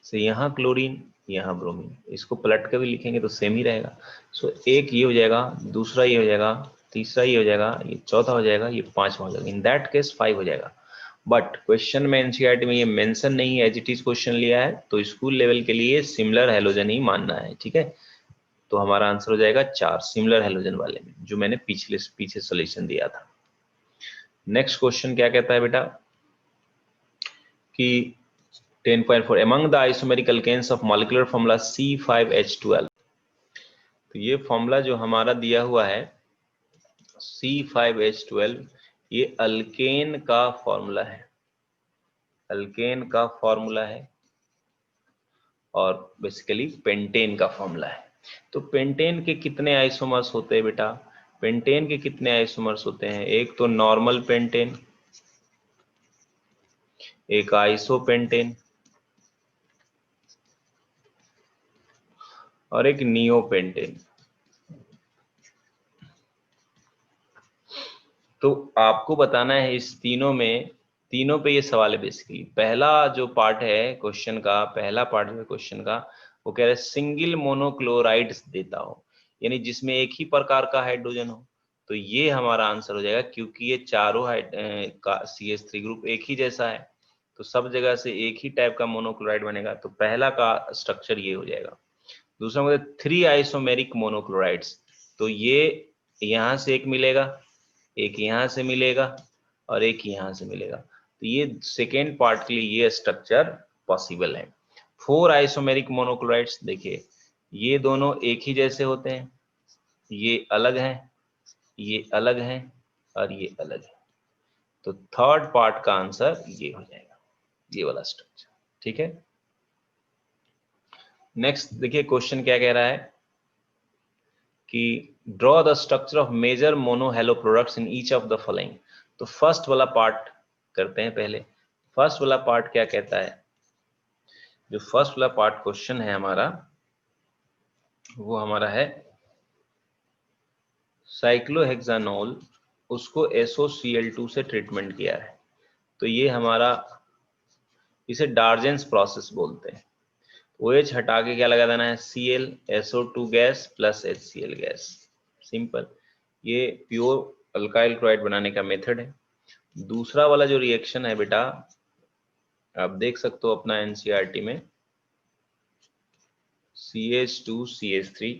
सो यहाँ क्लोरीन यहाँ ब्रोमीन, इसको पलट कर भी लिखेंगे तो सेम ही रहेगा। सो एक ये हो जाएगा, दूसरा ये हो जाएगा, तीसरा ये हो जाएगा, ये चौथा हो जाएगा, ये पांचवा हो जाएगा, इन दैट केस 5 हो जाएगा। बट क्वेश्चन में एनसीईआरटी में ये मेंशन नहीं है, एज इट इज क्वेश्चन लिया है, तो स्कूल लेवल के लिए सिमिलर हैलोजन ही मानना है, ठीक है। तो हमारा आंसर हो जाएगा 4 सिमिलर हैलोजन वाले में, जो मैंने पीछे सोल्यूशन दिया था। नेक्स्ट क्वेश्चन क्या कहता है बेटा कि 10.4 among the isomeric alkanes of molecular formula C5H12, तो ये फॉर्मूला जो हमारा दिया हुआ है C5H12, ये अल्केन का फॉर्मूला है, अल्केन का फॉर्मूला है और बेसिकली पेंटेन का फॉर्मूला है। तो पेंटेन के कितने आइसोमर्स होते हैं बेटा? पेंटेन के कितने आइसोमर्स होते हैं? एक तो नॉर्मल पेंटेन, एक आइसोपेंटेन और एक नियोपेंटेन। तो आपको बताना है इस तीनों में, तीनों पे ये सवाल है बेसिकली। पहला जो पार्ट है क्वेश्चन का, पहला पार्ट है क्वेश्चन का, वो कह रहे हैं सिंगल मोनोक्लोराइड देता हो, यानी जिसमें एक ही प्रकार का हाइड्रोजन हो, तो ये हमारा आंसर हो जाएगा। क्योंकि ये चारों का CH3 ग्रुप एक ही जैसा है, तो सब जगह से एक ही टाइप का मोनोक्लोराइड बनेगा, तो पहला का स्ट्रक्चर ये हो जाएगा। दूसरा मतलब 3 आइसोमेरिक मोनोक्लोराइड्स, तो ये यहाँ से एक मिलेगा, एक यहाँ से मिलेगा और एक यहाँ से मिलेगा, तो ये सेकेंड पार्ट के लिए ये स्ट्रक्चर पॉसिबल है। 4 आइसोमेरिक मोनोक्लोराइड्स, देखिए ये दोनों एक ही जैसे होते हैं, ये अलग है, ये अलग है और ये अलग है, तो थर्ड पार्ट का आंसर ये हो जाएगा, ये वाला स्ट्रक्चर, ठीक है। नेक्स्ट देखिए क्वेश्चन क्या कह रहा है कि draw the structure of major monohalo products in each of the following. तो फर्स्ट वाला पार्ट करते हैं पहले। फर्स्ट वाला पार्ट क्या कहता है? जो फर्स्ट वाला पार्ट क्वेश्चन है हमारा, वो हमारा है साइक्लोहेक्सानोल, उसको SOCl2 से ट्रीटमेंट किया है, तो ये हमारा, इसे डार्जेंस प्रोसेस बोलते हैं। OH हटा के क्या लगा देना है? Cl, SO2 gas plus HCl gas, simple. ये प्योर अल्काइल क्लोराइड बनाने का मेथड है। दूसरा वाला जो रिएक्शन है बेटा, आप देख सकते हो अपना एनसीईआरटी में, CH2CH3,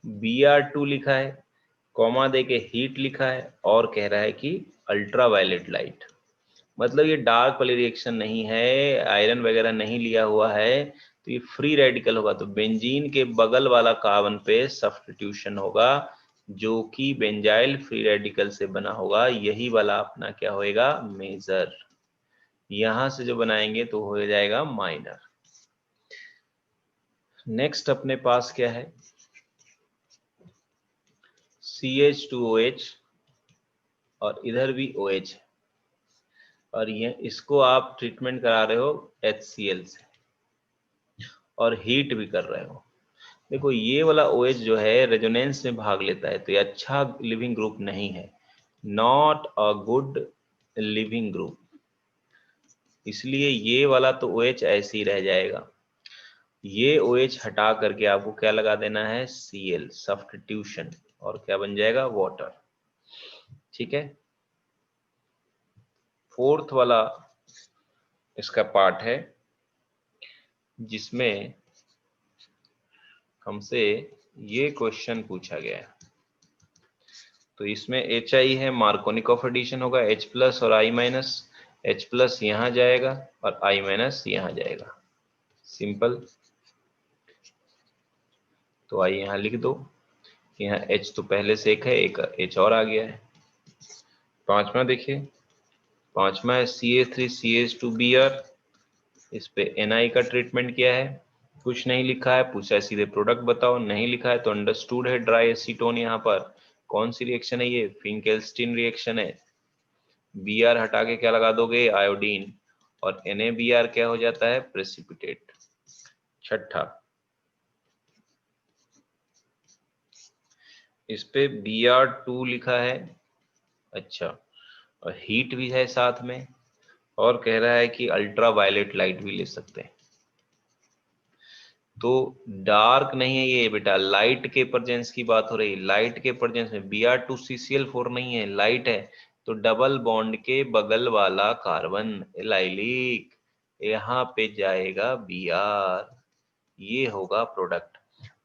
Br2 लिखा है, कॉमा दे के हीट लिखा है, और कह रहा है कि अल्ट्रावायलेट लाइट, मतलब ये डार्क वाली रिएक्शन नहीं है, आयरन वगैरह नहीं लिया हुआ है, तो ये फ्री रेडिकल होगा, तो बेंजीन के बगल वाला कार्बन पे सब्स्टिट्यूशन होगा, जो कि बेंजाइल फ्री रेडिकल से बना होगा, यही वाला अपना क्या होएगा? मेजर। यहां से जो बनाएंगे तो हो जाएगा माइनर। नेक्स्ट अपने पास क्या है, CH2OH और इधर भी OH है, और ये इसको आप ट्रीटमेंट करा रहे हो HCl से और हीट भी कर रहे हो। देखो ये वाला OH जो है रेजोनेंस में भाग लेता है, तो ये अच्छा लिविंग ग्रुप नहीं है, not a good leaving group, इसलिए ये वाला तो OH ऐसे ही रह जाएगा। ये OH हटा करके आपको क्या लगा देना है, Cl सब्स्टिट्यूशन, और क्या बन जाएगा, वाटर। ठीक है, फोर्थ वाला इसका पार्ट है जिसमें हमसे ये क्वेश्चन पूछा गया है। तो इसमें HI है, मार्कोनिक ऑफ एडिशन होगा, H+ और I-, H+ यहाँ जाएगा और I- यहाँ जाएगा, सिंपल। तो आई यहाँ लिख दो, यहाँ H तो पहले से एक है, एक H और आ गया है। पांचवा देखिए, पांचवा है CH3CH2Br, इस पे Na का ट्रीटमेंट किया है, कुछ नहीं लिखा है, पूछा है सीधे प्रोडक्ट बताओ, नहीं लिखा है तो अंडरस्टूड है ड्राई एसीटोन। यहाँ पर कौन सी रिएक्शन है, ये फिंकेल्स्टीन रिएक्शन है। Br हटा के क्या लगा दोगे, आयोडीन, और NaBr क्या हो जाता है, प्रेसिपिटेट। छठा, इस पे Br2 लिखा है, अच्छा, और हीट भी है साथ में, और कह रहा है कि अल्ट्रा वायलेट लाइट भी ले सकते हैं। तो डार्क नहीं है ये बेटा, लाइट के प्रेजेंस की बात हो रही है, लाइट के प्रेजेंस में Br2CCl4 नहीं है, लाइट है, तो डबल बॉन्ड के बगल वाला कार्बन एलाइलिक, यहाँ पे जाएगा Br, ये होगा प्रोडक्ट।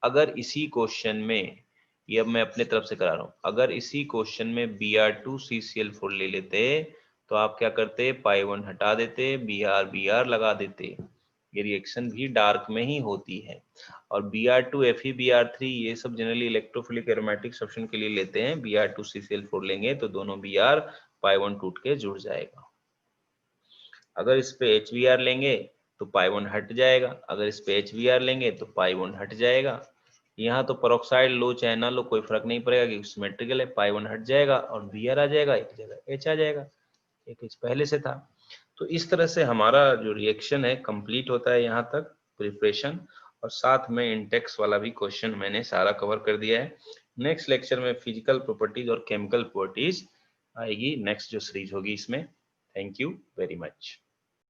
अगर इसी क्वेश्चन में, ये अब मैं अपने तरफ से करा रहा हूं, अगर इसी क्वेश्चन में Br2CCl4 ले लेते तो आप क्या करते, पाई 1 हटा देते, Br लगा देते। ये रिएक्शन भी डार्क में ही होती है। और Br2 FeBr3 ये सब जनरली इलेक्ट्रोफिलिक एरोमेटिक सब्स्टिट्यूशन के लिए लेते हैं, Br2CCl4 लेंगे तो दोनों Br पाई 1 टूट के जुड़ जाएगा। अगर इस पे HBr लेंगे तो पाई 1 हट जाएगा, अगर इस पे HBr लेंगे तो पाई 1 हट जाएगा। यहाँ तो पेरोक्साइड लो चाहे ना लो कोई फर्क नहीं पड़ेगा क्योंकि सिमेट्रिकल है, पाई 1 हट जाएगा और Br आ जाएगा, एक जगह H आ जाएगा, एक H पहले से था। तो इस तरह से हमारा जो रिएक्शन है कंप्लीट होता है यहाँ तक प्रिपरेशन, और साथ में इंटेक्स वाला भी क्वेश्चन मैंने सारा कवर कर दिया है। नेक्स्ट लेक्चर में फिजिकल प्रॉपर्टीज और केमिकल प्रॉपर्टीज आएगी, नेक्स्ट जो सीरीज होगी इसमें। Thank you very much.